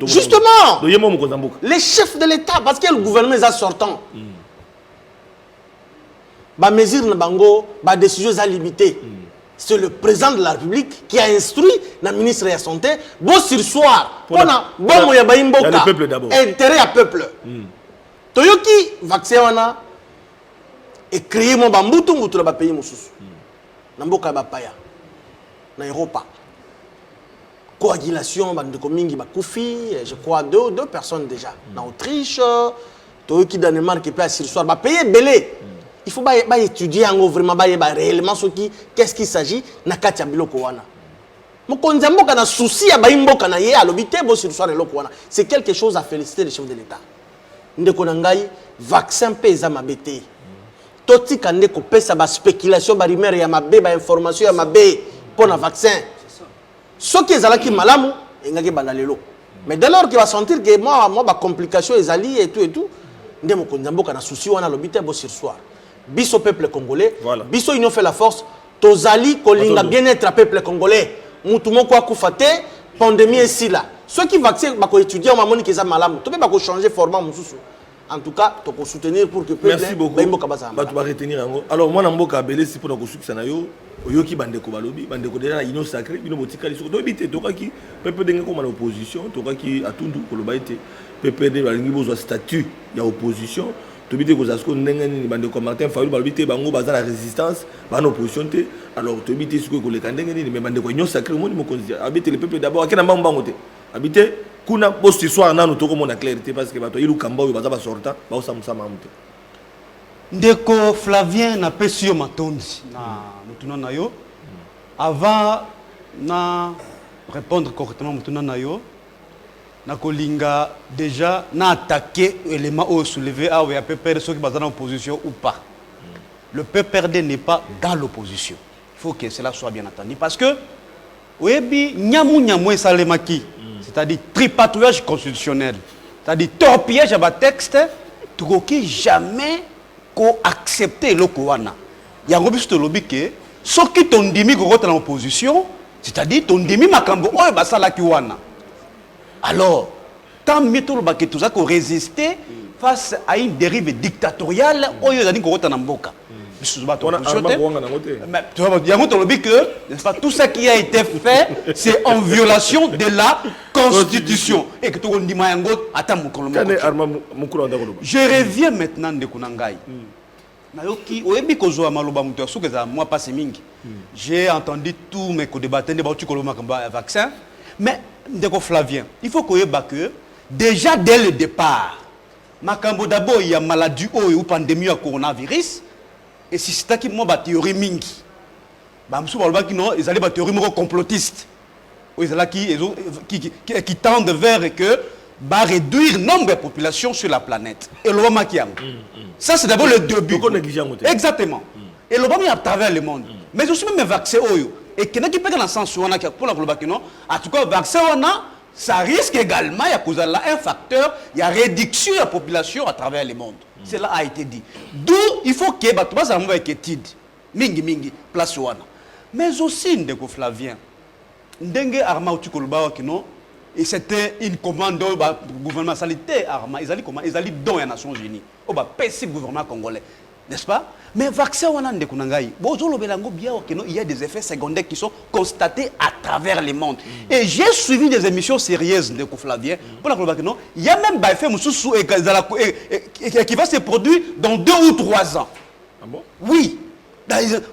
Justement, les chefs de l'État, parce que le gouvernement est sortant. Ba mesure na bango, ba décision est limitée. C'est le président de la République qui a instruit le ministre de la Santé, Bossir Soir, pour bon ya Baimboka, intérêt à peuple. Toyoki vaccin wana et créer mon bambutu mutu la pays mususu. Namboka ba paya. Na Europa. Coagulation bandeko mingi bakufi, je crois deux personnes déjà. En Autriche, Toyoki Danemark et place sur soir ba payer belé. Il faut ba étudier en vraiment ba réellement ce qui qu'est-ce qu'il s'agit na kati ya biloko wana. Mokonzi mboka na souci ya baimboka na ye alobité bo sur soir eloko wana. C'est quelque chose à féliciter le chef de l'État. Ndeko nangai vaccin pesa mabete toti kande ko pesa ba spéculation ba rumeur ya mabe ba information ya mabe pour na vaccin ce qui ezalaki malamu engaki bandalelo mais dès lors qu'il va sentir que moi ba complication ezali et tout ndemo konzamboka na souci wana lobite bo sur soir biso peuple congolais biso union fait la force tozali kolinga bien-être peuple congolais mutu moko akufate pandémie ici là. Ceux qui vaccinent, ils vont étudier, ils vont changer le format. En tout cas, tu peux soutenir pour que merci beaucoup. Tu vas retenir. Alors, moi, je vais appeler si pour que Oyoki bandeko balobi bandeko déjà union sacrée bino botika lisoko to bité to kaki pepe denga comme l'opposition to kaki atundu koloba ite pepe de balingi bozwa statut ya opposition to bité ko zasko ndenga ni bandeko Martin Fayulu balobi te bango baza la résistance ba opposition te alors to bité siko ko le kandenga ni mais bandeko union sacrée mo ni mokonzi habiter le peuple d'abord akena mbambango te habiter kuna poste soir nanu to ko mona clarté parce que bato ilu kamba yo baza ba sortant ba osamusa mamuté Ndeko Flavien na pesio matondi na mutuna na yo avant na répondre correctement mutuna na yo na kolinga déjà na attaquer élément au soulever à ya PPRD ceux qui sont en opposition ou pas. Le PPRD n'est pas dans l'opposition. Il faut que cela soit bien entendu parce que oyebi nyamu esalemaki c'est-à-dire tripatouillage constitutionnel c'est-à-dire torpillage à texte troquer jamais accepter le Kowana. Il y a un peu de lobby que ce qui ton demi dans l'opposition, c'est-à-dire ton demi makambo oyo basala kiwana. Alors, tant mieux que tout ça qu'on résister face à une dérive dictatoriale oyo zani ko rota na mboka. Il y a un lobby que tout ça qui a été fait, c'est en violation de la Constitution. Et que tout le monde je reviens maintenant de Kunangai. J'ai entendu tous mes co-débattants de vaccin. Mais, Flavien, il faut que déjà dès le départ, d'abord il y a maladie ou pandémie à coronavirus. Et si c'est qui moi théorie mingi ba msu ba non ils allaient ba théorie moko complotiste ils allaient qui tendent vers que ba réduire nombre de population sur la planète et le makiam ça c'est d'abord le début exactement et le à travers le monde mais aussi même vaccin oyo et qui n'a qui peut dans le sens où on a pour la global non en tout cas vaccin on a ça risque également il y a cause là un facteur il y a réduction de la population à travers le monde. Cela a été dit. D'où il faut que Batouba avec étude. Mingi, place wana. Mais aussi, Ndeko Flavien. Ndenge Arma Utukoluba Kino. Et c'était une commande du gouvernement sanitaire Arma. Ils allaient comment? Ils allaient dans les Nations Unies. Au bas, le gouvernement congolais. n'est-ce pas? Mais vaccin, on a des kunangai. Il y a des effets secondaires qui sont constatés à travers le monde. Et j'ai suivi des émissions sérieuses de Flavien. Il y a même des effets qui va se produire dans 2 ou 3 ans. Ah bon? Oui. David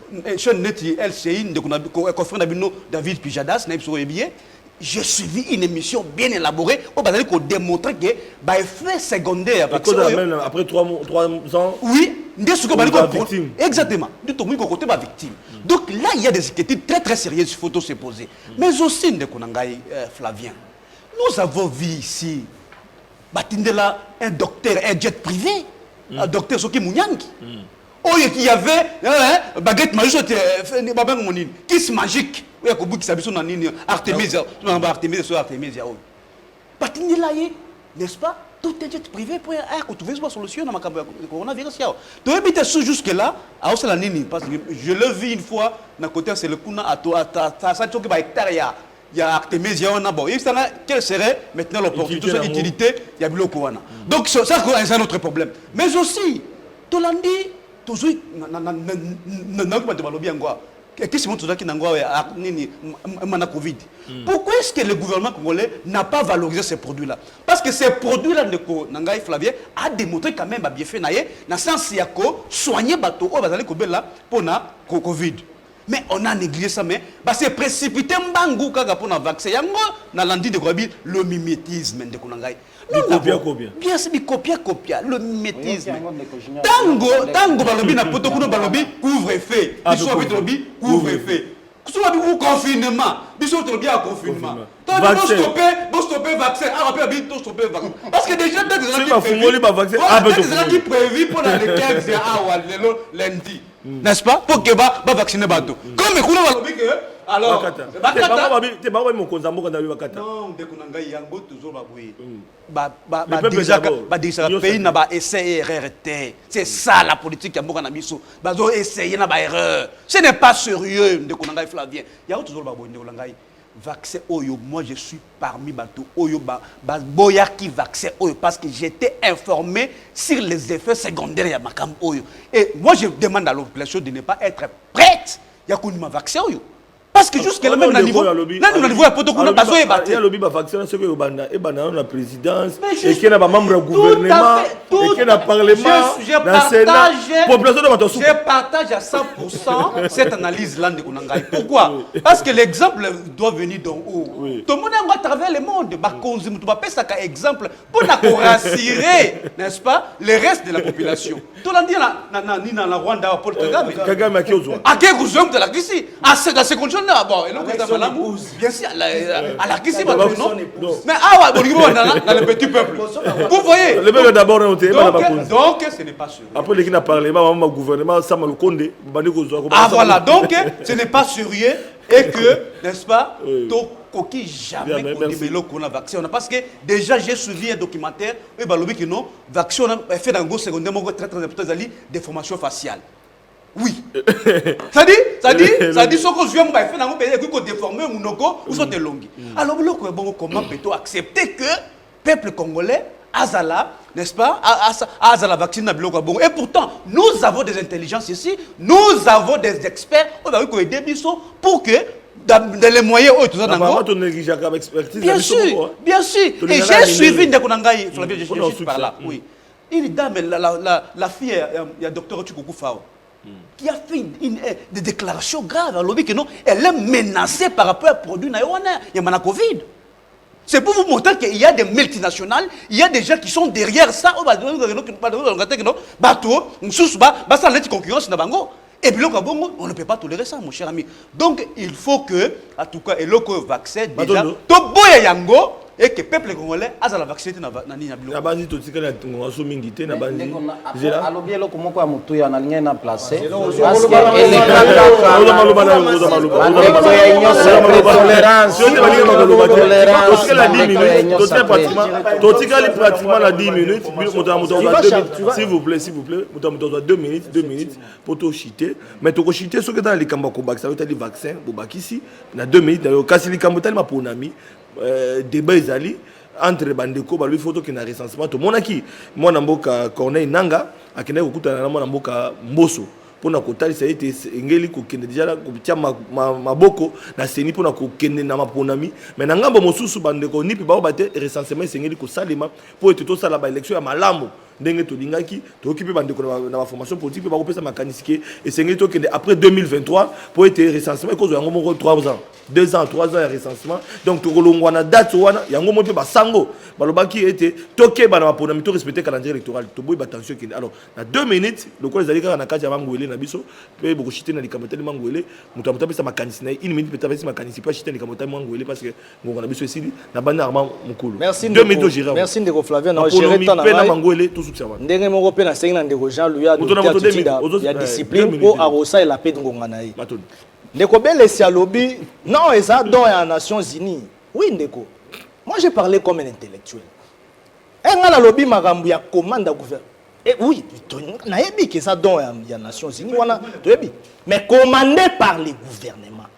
Pijadas, j'ai suivi une émission bien élaborée pour démontrer que les effets secondaires après 3 ans. oui, victime. Exactement. Victime. Donc là, il y a des inquiétudes très très sérieuses qu'il faut se poser. Mais aussi, Flavien, nous avons vu ici un docteur, un jet privé, un docteur Soki Mounyangi. Oh, il y avait baguette magique, kiss magique. Artemisia, n'est-ce pas? Tout est jet privé pour trouver une solution dans le coronavirus. Donc, jusque-là, parce que je l'ai vu une fois, dans côté c'est le Kuna à hectare, il y a Artemisia, quelle serait maintenant l'opportunité, il y a Bilokoana. Donc, ça, c'est un autre problème. Mais aussi, Tolandi, toujours, pourquoi est-ce que le gouvernement congolais n'a pas valorisé ces produits-là? Parce que ces produits-là, Flavien, a démontré quand même bien fait, dans le sens où soigner les bateaux pour le Covid. Mais on a négligé ça, mais c'est précipité pour le vaccin. Le mimétisme de Konangai. Bien sûr, copia, le mimétisme. Tango, balobi na potokuno balobi couvre-feu. Couvre-feu. Confinement. Confinement. Stopper vaccin. Parce que déjà, qui prévu pour les 15 lundi. N'est-ce pas? Pour que vacciner bateau. Comme alors, non, c'est ça la politique. Ce n'est pas sérieux. Vaccin Oyo, moi je suis parmi Batou Oyo Boyaki vaccin Oyo parce que j'étais informé sur les effets secondaires de Makam Oyo. Et moi je demande à la population de ne pas être prête. Il y a un vaccin Oyo. Parce que jusqu'à là même le niveau, à Potokuna, il y a le vaccin, c'est que la présidence, et qu'il y a des membres du gouvernement, et qu'il y a le parlement, je partage à 100% cette analyse-là de Kunangai. Pourquoi? Parce que l'exemple doit venir d'en haut. Tout le monde est à travers le monde. Tu vas faire un exemple pour rassurer, n'est-ce pas, le reste de la population. Tout le monde dit dans la Rwanda, Paul Kagame. Kagame, à qui vous à quel vous de la Russie? Dans ces conditions bien sûr, à la question, mais dans le petit peuple. Vous voyez? Le peuple d'abord, donc, ce n'est pas sûr. Après, les qui n'ont parlé, le gouvernement, ça m'a le condé. Ah voilà, donc, ce n'est pas sérieux et que, n'est-ce pas, coquille jamais qu'on a vaccin. Parce que déjà, j'ai suivi un documentaire, et que non, vaccin fait dans le secondaire, très très important, des formations faciales. Oui. Ça dit, ce que je viens de faire, c'est que déformer ou soit longue. Alors, comment peut-on accepter que le peuple congolais, Azala, n'est-ce pas, Azala vaccine et pourtant, nous avons des intelligences ici, nous avons des experts pour que dans les moyens bien sûr. Et j'ai suivi Ndekonangai, Flavien, je suis par là. Oui. Une dame, la fille, il y a docteur Chikuku Fao, qui a fait des déclarations graves. Elle est menacée par rapport à un produit. Il y a Covid. C'est pour vous montrer qu'il y a des multinationales, il y a des gens qui sont derrière ça. Et puis, on ne peut pas tolérer ça, mon cher ami. Donc, il faut que, en tout cas, et le vaccin, déjà, tout boya yango, et que le peuple congolais a la vaccin. Na base to tikala ngoso mingi te na base. Alobi eloko moko ya mutu ya na linga na placer. Parce que pratiquement la 10 minutes, s'il vous plaît, mutu 2 minutes pour to chiter, mais to chiter ce que dans les kamba ko vaccin, ça veut dire vaccin, bo bakisi na 2 minutes, kasi li kamba tellement pour nami. Débat ezali entre bandeko ba lui photo qui na recensement to monaki mwana mboka Corneille Nanga akende kokutana na mwana mboka Mboso pona kotalisa ete engeli kokende déjà kotia maboko na seni pona kokende na maponami mais na ngambo mosusu bandeko nipi bao bate recensement esengeli kosalema po ete tosala ba élection ya malamu ndenge tolingaki tokipe bandeko na formation politique pe bakopesa makanisike esengeli tokende après 2023 po ete recensement ekozwa yango moko 3 ans 2 ans 3 ans ya recensement donc tokolongwa na date wana yango mo pe basango balobaki ete tokeba na maponami to respecter calendrier électoral to boy attention kende alors na 2 minutes lokolo ezali kaka na kati ya mangwele na biso pe boko chite na likamotali mangwele mutu amutapesa makanisi na 1 minute peut-être pesa makanisi pa chite na likamotali mangwele parce que ngonga na biso esili na bana armand mukulu merci 2 minutes gérard merci ndeko Flavien na gérer temps na mangwele tout subservant ndenge moko pe na sengi na ndeko Jean Louis ya discipline po arosa ela pe ngonga na ye ndeko Belesi alobi non eza don ya Nations Unies oui ndeko moi j'ai parlé comme un intellectuel ngala lobi makambo ya commande gouvernement oui nayebi que ça don ya Nations Unies wana toyebi mais commandé par les gouvernements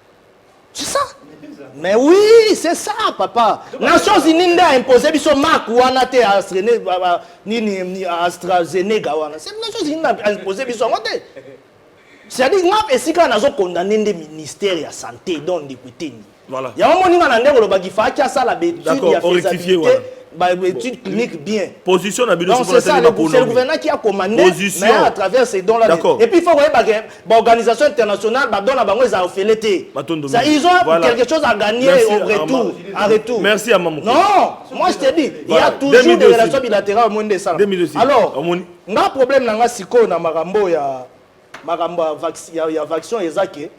c'est ça mais oui c'est ça papa Nations Unies nda imposé biso marque wana te AstraZeneca wana c'est Nations Unies nda imposé biso ngote c'est-à-dire ngap esika nazo condamner des ministères ya santé donc d'écouter voilà ya moni ngana ndeko lobaki faki asala l'étude ya faisabilité étude clinique bien position na bino c'est ça le gouvernement qui a commandé mais à travers ces dons là et puis il faut voir l'organisation internationale ba don na bango za ofeleté ça ils ont quelque chose à gagner en retour merci à maman non moi je te dis il y a toujours des relations bilatérales au monde de ça alors nga problème na nga siko na makambo ya vaccin ezake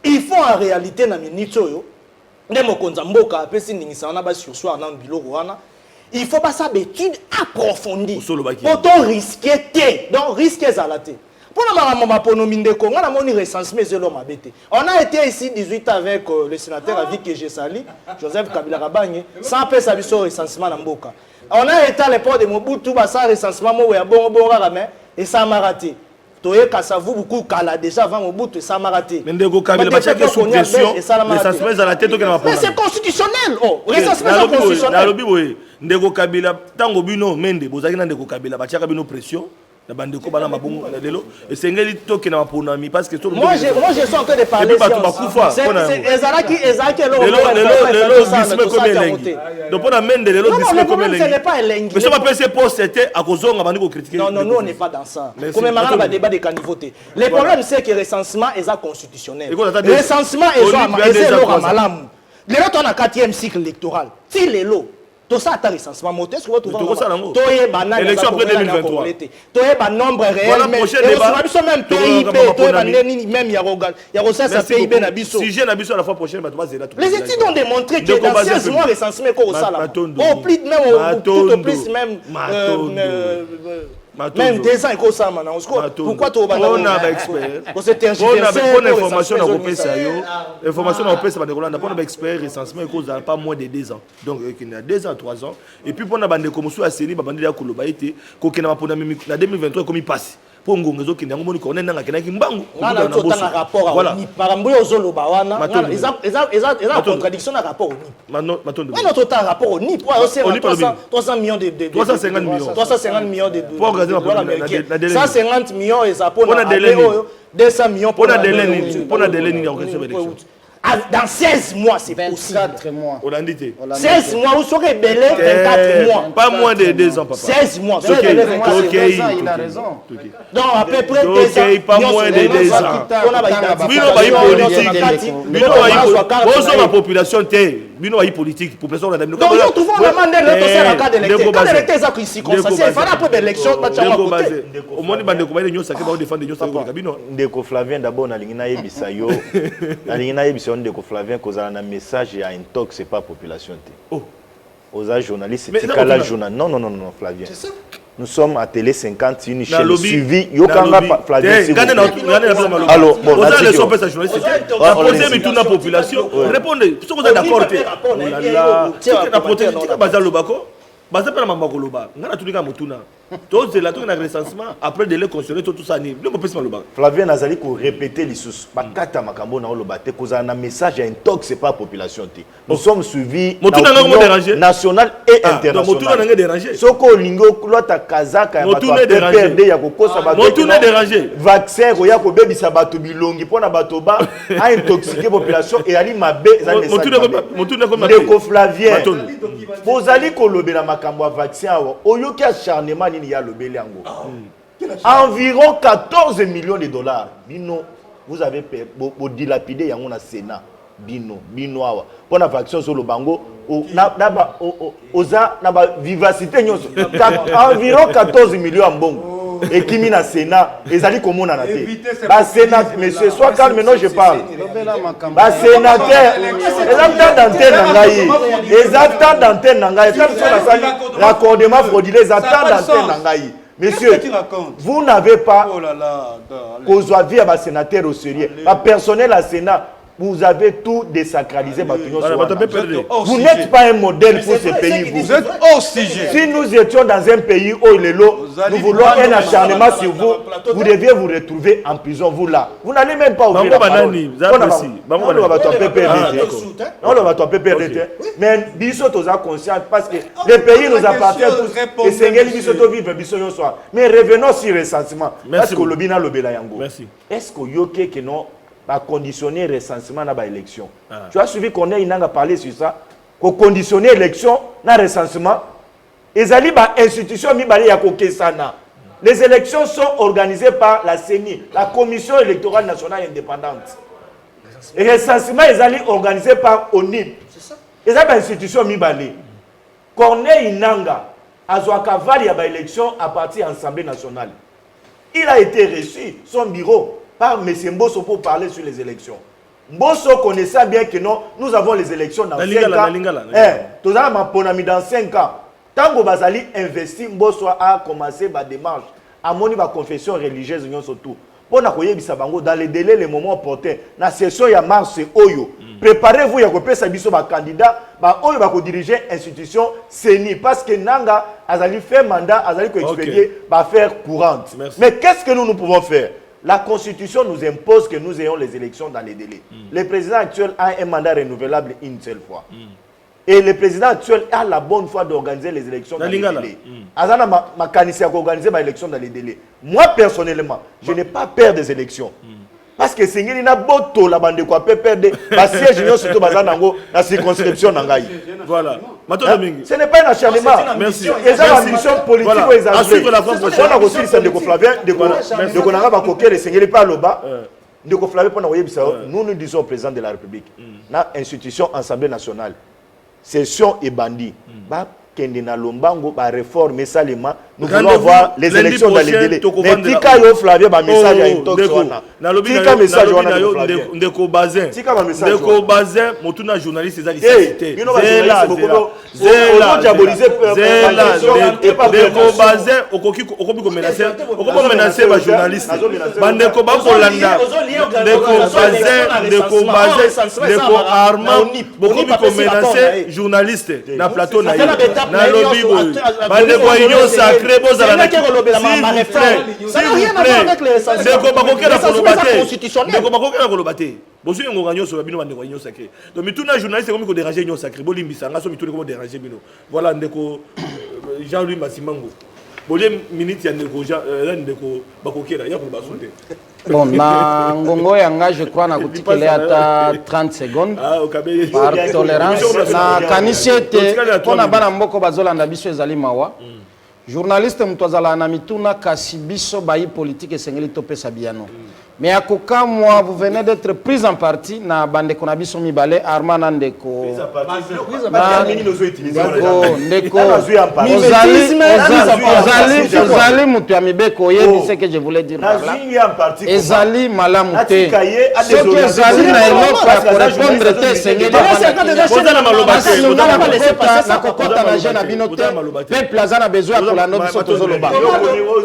il faut en réalité na minute oyo nde mokonza mboka apesi ndingisa wana ba sursoir na biloko wana il faut pas ça étude approfondie autant risquer te donc risque ezalate pour la maman maponomi ndeko nga na moni recensement zelo mabete on a été ici 18 avec le sénateur avec que j'ai sali Joseph Kabila Kabanye sans pesa biso recensement na mboka on a été à l'époque de Mobutu ba ça recensement mo ya bongo mais et ça m'a raté toye kasavu beaucoup kala déjà avant Mobutu ça m'a raté mais ndeko Kabila ba chake sous pression recensement za la tête que na mais c'est constitutionnel oh recensement constitutionnel na lobi boye ndeko Kabila tango bino mende bozaki na ndeko Kabila ba chaka bino pression na bandeko bana mabongo na lelo esengeli toke na maponami parce que moi je suis en train de parler c'est ezalaki lelo bisme comme elengi donc pour na mende lelo bisme comme elengi ce n'est pas elengi mais ça va passer pour c'était à kozonga bandi ko critiquer non nous on n'est pas dans ça comme maintenant va débat des candidatés le problème c'est que recensement est constitutionnel recensement est malamu lelo on a 4e cycle électoral si lelo tout ça a recensement moteur sur votre toye banane élection après 2023 toye ba nombre réel mais sur même PIB toye banani même ya ça PIB na biso sujet na biso la fois prochaine ba zela les études ont démontré que dans 16 mois recensement ko sala au plus même tout au plus même même 2 ans et ça maintenant pourquoi tu on a expert pour cette on a information na kopesa yo information na kopesa ba Rolanda pour na expert recensement et ça pas moins de 2 ans donc il y a 2 ans 3 ans et puis pour na bande comme so aseni ba bande ya koloba ete ko kena mapona na 2023 comme il passe pour ngongezo kenda ngomoni ko nena ngakena ki mbangu na totanga rapport ni parambo ozoloba wana eza contradiction na rapport ni matondo na totanga rapport ni pour 300 millions de 350 millions de dollars 150 millions et ça pour 200 millions pour la délai ni organisation dans 16 mois, c'est possible. 4 mois. 16 mois, vous serez belé 24 mois. Pas moins de 2 ans, papa. 16 mois. Ok, il a raison. Donc, à peu près 2 ans. Ok, pas moins de 2 ans. Bino va politique. Bino va population Bino va politique. Population donc, nous trouvons vraiment des cas d'électeurs. Quand l'électeur est ici, comme ça, il fallait après l'élection. Au moins, il y a des gens qui défendent des gens. Ndeko Flavien, d'abord, on a Yebisayo. Ndeko Flavien, qu'on a un message et un talk, c'est pas population. Oh. Aux journalistes, c'est pas la journal. Non, Flavien. C'est ça. Nous sommes à Télé 50, une chaîne suivie. Yokanga Flavien. Alors, bon, on a les journalistes. Posez tout la population. Répondez. Si vous êtes d'accord, oh là là. C'est la protection. Bazar Lobako. Bazar Pela Mambako Loba. Ngana tulika mutuna. Tous c'est là tout un recensement après de les constituer tout ça ni. Ne peut pas le bac. Flavien Nazali ko répéter les sous. Bakata makambo na olobate koza na message intox c'est pas population ti. Nous sommes suivis national et international. Motu na déranger. Soko lingo lota kazaka ya bato PPRD ya kokosa bato. Motu na déranger. Vaccin ko ya ko bebisa bato bilongi pona bato ba a intoxiquer population et ali mabe za message. Motu na comme Ndeko Flavien. Bozali ko lobela makambo ya vaccin awo. Oyoki acharnement ni ya lobeli yango. Environ 14 millions de dollars. Bino, vous avez dilapidé yango na Sénat. Bino awa. Pour la vaccin sur le bango, oza na ba vivacité nyonso. Environ 14 millions en bongo. Et qui na Sénat, ezali komona na te. Ba Sénat, monsieur, sois calme, maintenant je parle. Ba sénateur, ezata d'antenne nangai. Ezata d'antenne nangai. Comme sur la salle, l'accordement frauduleux, ezata d'antenne nangai. Monsieur, vous n'avez pas qu'aux avis à ma sénateur au sérieux. Ma personnel à Sénat, vous avez tout désacralisé. Vous n'êtes pas un modèle pour ce pays. Vous êtes hors sujet. Si nous étions dans un pays où nous voulons un acharnement sur vous, vous deviez vous retrouver en prison, vous là. Vous n'allez même pas ouvrir la parole. On va te PPRD. Mais Bissot a conscience parce que le pays nous appartient tous. Et c'est Bissot vivre Bissot soir. Mais revenons sur le recensement. Est-ce que l'obina l'obela yango? Est-ce que yoke que non? Conditionner le recensement dans l'élection. Tu as suivi qu'on a parlé sur ça. Qu'on conditionner l'élection dans le recensement. Les institutions les élections sont organisées par la CENI, la Commission électorale nationale indépendante. Les recensements sont organisés par ONIP. Les institutions Mibali. Corneille Inanga a joué à l'élection à partir de l'Assemblée nationale. Il a été reçu, son bureau, par M. Mbosso pour parler sur les élections. Mbosso connaissait bien que non, nous avons les élections dans 5 ans. Dans 5 ans. Tant que Bazali investi, Mbosso a commencé la démarche. À mon niveau, confession religieuse, surtout. Pour dans les délais, les moments opportuns, dans la session de mars, Oyo. Préparez-vous, il y a un candidat, Oyo va diriger l'institution CENI. Parce que Nanga a fait mandat, a expédié, va faire courante. Mais qu'est-ce que nous pouvons faire? La Constitution nous impose que nous ayons les élections dans les délais. Le président actuel a un mandat renouvelable une seule fois. Et le président actuel a la bonne foi d'organiser les élections dans les délais. Azana ma canissé à organiser les élections dans les délais. Moi, personnellement, je n'ai pas peur des élections. Parce que c'est une boto la bande quoi peut perdre la siège surtout bazanango la circonscription nangai. Voilà. Ce n'est pas un acharnement. Merci. Et ça la mission politique aux États-Unis. On a aussi le Ndeko Flavien de Konanga ba koker sengeli pas loba. Ndeko Flavien pour nous disons au président de la République na institution Assemblée nationale. Session et bandit. Kendina Lombango ba réforme salima nous voulons voir les élections dans les délais. Mais tika yo Flavien ba message à intox wana. Tika message wana Ndeko Bazin. Tika ba message. Ndeko Bazin motuna journaliste ezali cité. Ndeko Bazin okoki ko menacer ba journaliste. Bandeko ba kolanda. Ndeko Bazin Ndeko Armand bokoki ko menacer journaliste na plateau na na lobby boy bandeko union sacré bozala na s'il vous plaît ndeko bakokela kolobate bosu ngo ganyo so bino bandeko union sacré donc mituna journaliste comme ko déranger union sacré bolimbisa ngaso mituna ko déranger bino voilà ndeko Jean-Louis Masimango bolé minute ya ndeko bakokela ya ko basunte. Bon, na ngongo yanga je crois na kutikele ata 30 secondes par tolérance na kanisiete pona bana mboko bazolanda biso ezali mawa journaliste mtozala na mituna kasi biso bayi politique esengeli topesa biano mais akoka moi vous venez d'être pris en partie na bande konabiso mibale Armand ndeko ozali mutu ya mibeko yebi ce que je voulais dire par là ezali malamu te soki ezali na eloko ya korépondre te esengeli na kokota na je na bino te peuple aza na besoin ya kolanda biso tozoloba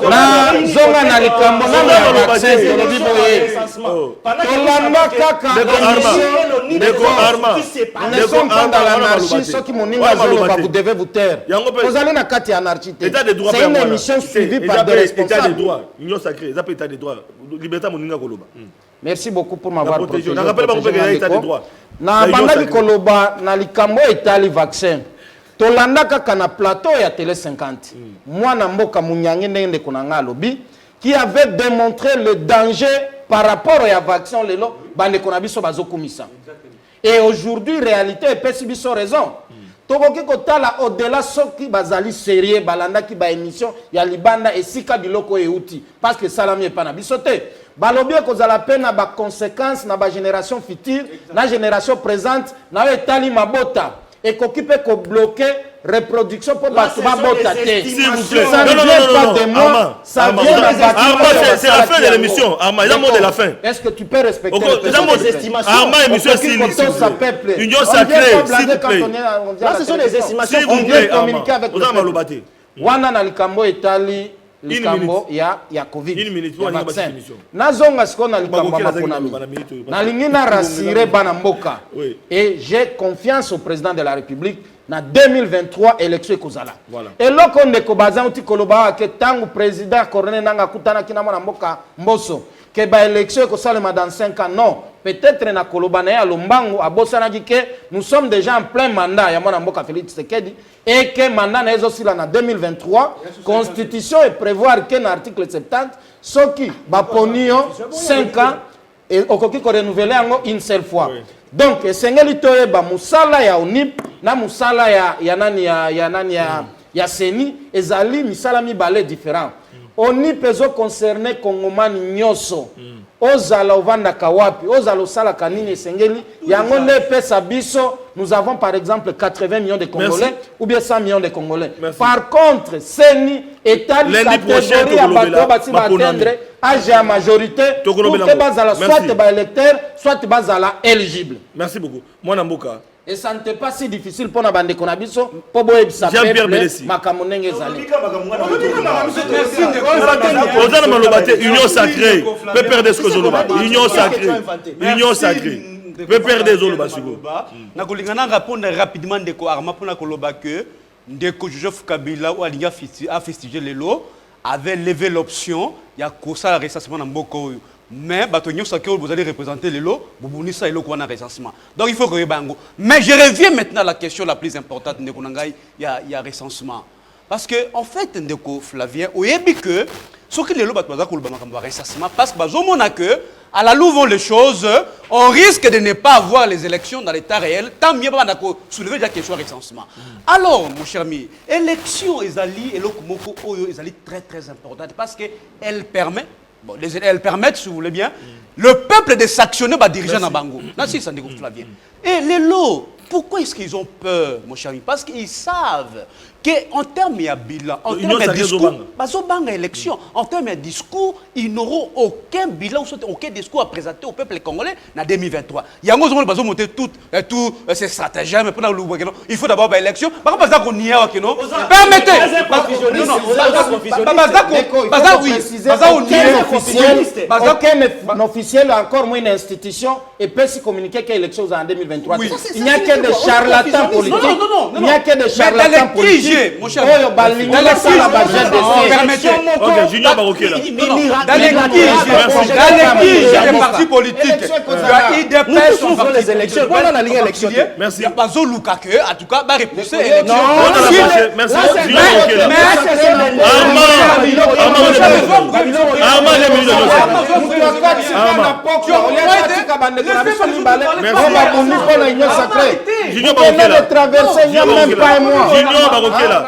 na zonga na likambo nano ya vaccin tolobi boye Nous ne sommes pas dans l'anarchie. Ceux qui m'ont dit vous devez vous taire. Vous allez dans la anarchie. C'est une émission suivie par des responsables. Union sacrée, ça peut état des droits. Liberté moninga koloba. Merci beaucoup pour m'avoir protégé. On rappelle pas que état des droits. Na bandaki koloba na likambo etali vaccin. Tolanda kaka na plateau ya Télé 50. Mwana mboka munyangi ndenge konanga lobi qui avait démontré le danger par rapport au vaccin lelo bande konabiso bazokumisa. Et aujourd'hui réalité et pesibiso raison. Tokoki kotala au-delà soki bazali sérieux balanda ki ba émission ya libanda esika biloko euti parce que salami epana bisote. Balobi kozala pena ba conséquences na ba génération future, na génération présente na etali mabota. Et qu'on peut bloquer reproduction pour battre ma botte à terre. S'il vous plaît. Ça ne vient pas de moi. Ça vient de Arma, c'est la fin de l'émission. Arma, il y a un mot de la fin. Est-ce que tu peux respecter les estimations? Arma, émission est s'il Union sacrée, s'il vous plaît. Là, ce sont des estimations. S'il vous plaît, communiquer avec le peuple. Wana na likambo etali likambo ya Covid. Une minute. Nazonga siko na likambo makonami. Na lingina rasire bana mboka. Et j'ai confiance au président de la République na 2023 élection ekozala. Et loko ndeko bazan uti koloba ke tangu président Corneille nanga kutana kina mwana mboka mboso que ba élection ekosalema dans 5 ans. Non, peut-être na koloba na ya lombango abosana que nous sommes déjà en plein mandat ya mwana mboka Félix Tshisekedi et que mandat na ezosila na 2023 constitution et prévoir que na article 70 soki ba ponio 5 ans et okoki ko renouveler yango une seule fois. Donc esengeli toyeba musala ya ONIP na musala ya seni ezali misala mibale différent. ONIP ezo concerné kongomani nyoso. Ozala ovanda kawapi, ozala osala kanini esengeli yango ne pesa biso. Nous avons par exemple 80 millions de Congolais ou bien 100 millions de Congolais. Par contre, seni etali catégorie ya bato bati ba atteindre âge à majorité pour que bazala soit ba électeur soit bazala éligible. Merci beaucoup. Moi Namboka. Et ça n'était pas si difficile pour Nabande Konabiso pour boye sa peuple makamonenge zali. Ozana malobate union sacrée peut perdre ce que zoloba. Union sacrée. Union sacrée. Peut perdre des zoloba sigo. Na kolingana répondre rapidement de ko arma pour na koloba que ndeko Joseph Kabila ou alinga a fustigé les lots avait levé l'option ya kosa la recensement na mboko. Mais vous allez représenter les lots, vous avez ça et recensement. Donc il faut que bango. Mais je reviens maintenant à la question la plus importante de il y a recensement. Parce que en fait, Ndeko Flavien, au début que ce que les lots recensement parce que à la loup vont les choses, on risque de ne pas avoir les élections dans l'état réel. Tant mieux pas soulever la question recensement. Alors, mon cher ami, élection Ezali et l'Okumoko Oyo Ezali très importante parce que elle permet. Bon, elles permettent, si vous voulez bien, le peuple de s'actionner par dirigeant dans Bango. Là, si ça ne découvre Flavien. Et les lots, pourquoi est-ce qu'ils ont peur, mon cher ami? Parce qu'ils savent qu'en termes de bilan, en termes de discours, élection, en termes de discours, ils n'auront aucun bilan, aucun discours à présenter au peuple congolais en 2023. Il y a un moment où monter tous ces stratégies, mais pendant il faut d'abord l'élection. Par contre, qu'on y a, permettez. Aucun officiel, encore moins une institution, et peut se communiquer que l'élection en 2023. Il n'y a que des charlatans politiques. Il n'y a que des charlatans politiques. Mon cher, dans les partis politiques, il dépêche les élections. Voilà la ligne élection. Merci. Il n'y a pas de Luka que, en tout cas, va repousser l'élection. Merci.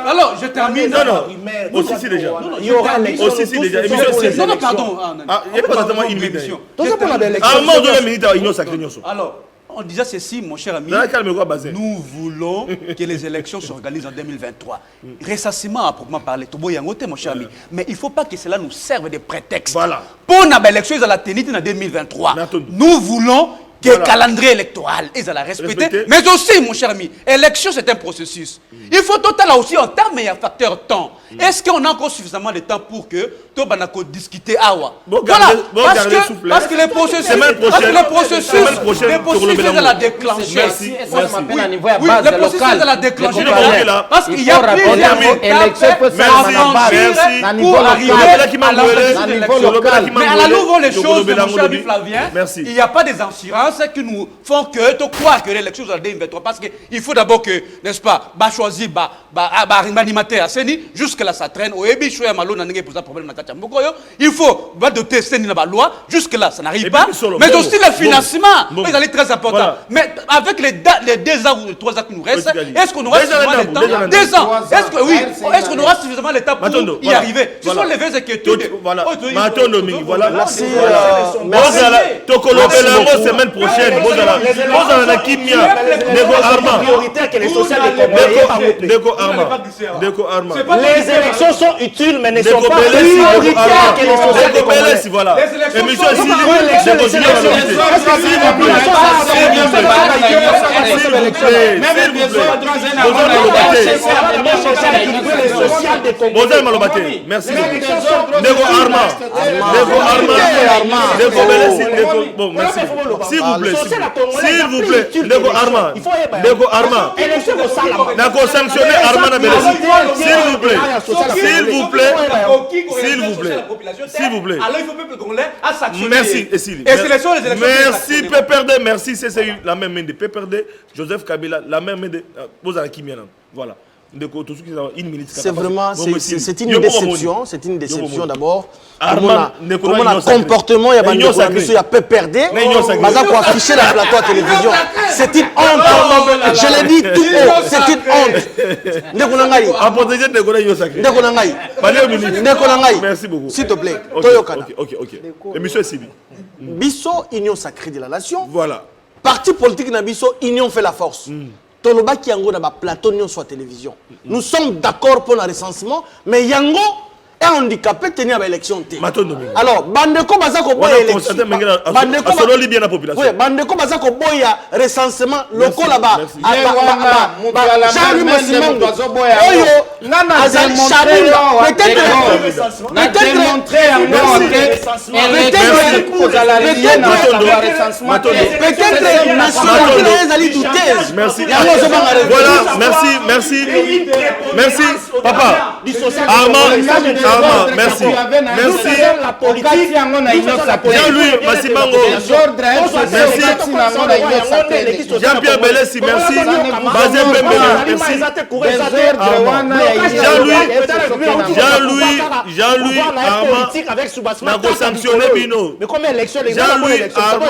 Alors, je termine. Non. Aussi, c'est déjà. Il y aura l'élection. Aussi, c'est déjà. Non, pardon. Il n'y a pas seulement une minute. Alors, on disait ceci, mon cher ami. Nous voulons que les élections s'organisent en 2023. Récemment, à proprement parler, mon cher ami. Mais il ne faut pas que cela nous serve de prétexte. Voilà. Pour l'élection, ils ont la tenue en 2023. Nous voulons que le calendrier électoral, ils allaient respecter. Mais aussi, mon cher ami, élection, c'est un processus. Il faut total aussi en termes, il y a un facteur temps. Est-ce qu'on a encore suffisamment de temps pour que tout le monde discuter awa? Voilà, parce que les processus, de la déclencher. Merci. Ça m'appelle à niveau Oui, le processus de la déclencher. Parce qu'il y a plusieurs étapes pour arriver à la local. Mais à la nouveau, les choses, mon cher Flavien, il n'y a pas des assurances qui nous font que tu crois que l'élection sera 2023. Parce qu'il faut d'abord que, n'est-ce pas, choisir l'animateur jusque-là ça traîne. Il faut doter la loi. Jusque-là ça n'arrive pas. Mais aussi le financement, c'est très important. Mais avec les 2 ans ou 3 ans qui nous restent, est-ce qu'on aura suffisamment de temps? 2 ans. Est-ce qu'on aura suffisamment de temps pour y arriver? Ce sont les vraies inquiétudes. Voilà. Merci. Semaine prochaine. Les élections sont utiles, mais ne sont pas prioritaires que les sociétés congolaises. Voilà. Merci. S'il vous plaît. Alors il faut peuple congolais à s'actionner. Merci, Essili. Merci, PPRD. Merci, c'est la même main de PPRD. Joseph Kabila, la même main de Bozala Kimiana. Voilà. C'est vraiment, c'est une déception. C'est une déception d'abord. Comment un comportement, il y a peu perdu. Baza pour afficher la plateau à télévision. C'est une honte. Je l'ai dit tout haut. C'est une honte. Merci beaucoup. S'il te plaît. Toyokana. Ok. L'émission est civique. Bisso, Union sacrée de la nation. Voilà. Parti politique na Bisso, Union fait la force. Toloba qui yango na ba plateau sur la télévision. Nous sommes d'accord pour le recensement, mais yango est handicapé tenir l'élection. Alors, bandeko bazako boya élection. Bandeko bazako boya recensement local là-bas. Jean-Louis Mosimango. Merci, papa. Armand, merci. Jean-Louis Massimango. Merci. Jean-Pierre Belessi, merci. Bazé Pembele, merci. Jean-Louis Armand. N'a pas sanctionné Bino. Mais combien d'élections? Jean-Louis Armand.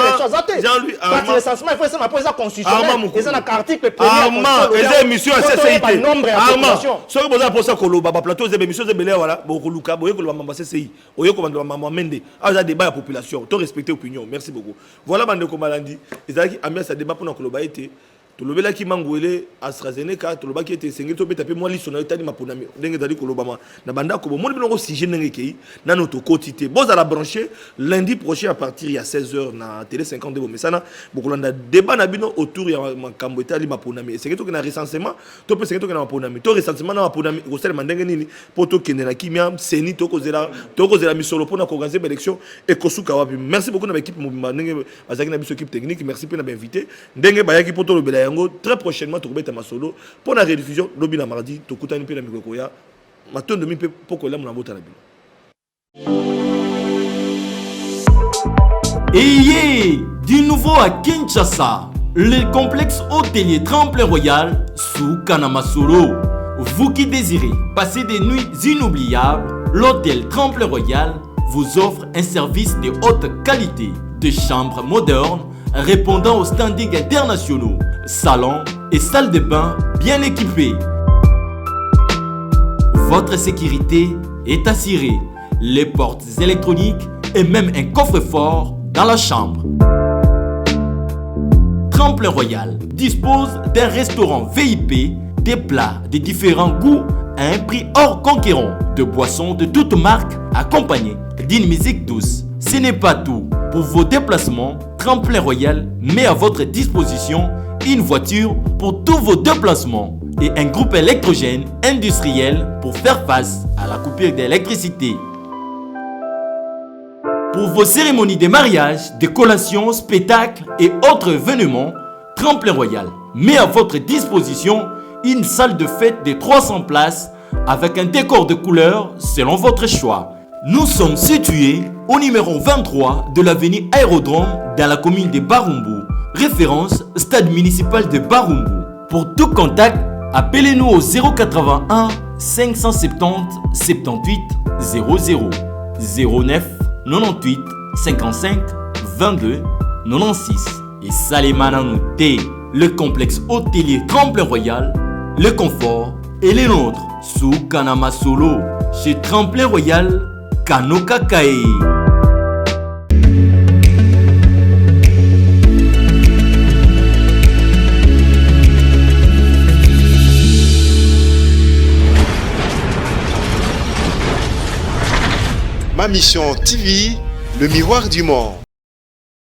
Armand, les émissions à CCIT. Armand, ce que vous avez posé pour le plateau, les émissions de Belé, voilà, beaucoup Luka, vous voyez que le maman CCI, vous voyez comment le maman Mende, ah, ça débat la population, tout respecter l'opinion, merci beaucoup. Voilà, Bande Komalandi, ils ont dit, Amia, ça débat pour nous que le été. Tolobela ki mangwele AstraZeneca toloba ki était sengé to betape moi li sona tani maponami ndenge dali kolobama na banda ko mo bino ko sujet ndenge kei na notre quotidien boza la brancher lundi prochain à partir ya 16h na télé 52 bo mesana bokolanda débat na bino autour ya makambo etali maponami sengé to na recensement to pe sengé to na maponami to recensement na maponami ko sele mandenge nini poto kende na kimia seni to ko zela misolo pona ko organiser élection et kosuka wapi. Merci beaucoup na équipe mobimba ndenge bazaki na biso équipe technique, merci pe na invité ndenge bayaki poto lobela très prochainement tu vas solo pour la rediffusion lobby na mardi to kutani pe na mikokoya matondo mi pe poko la mona bota na bino. Ayez du nouveau à Kinshasa, le complexe hôtelier Tremplin Royal sous Kanamasolo. Vous qui désirez passer des nuits inoubliables, l'hôtel Tremplin Royal vous offre un service de haute qualité, de chambres modernes répondant aux standings internationaux, salons et salles de bain bien équipées. Votre sécurité est assurée, les portes électroniques et même un coffre-fort dans la chambre. Tremplin Royal dispose d'un restaurant VIP, des plats de différents goûts à un prix hors conquérant, de boissons de toutes marques accompagnées d'une musique douce. Ce n'est pas tout. Pour vos déplacements, Tremplin Royal met à votre disposition une voiture pour tous vos déplacements et un groupe électrogène industriel pour faire face à la coupure d'électricité. Pour vos cérémonies de mariage, de collations, spectacles et autres événements, Tremplin Royal met à votre disposition une salle de fête de 300 places avec un décor de couleurs selon votre choix. Nous sommes situés au numéro 23 de l'avenue Aérodrome dans la commune de Barumbu, référence stade municipal de Barumbu. Pour tout contact, appelez-nous au 081 570 78 00 09 98 55 22 96 et Salimana Nouté, le complexe hôtelier Tremplin Royal, le confort et les nôtres sous Kanama Solo chez Tremplin Royal Kanoka Kae. Ma mission TV, le miroir du monde.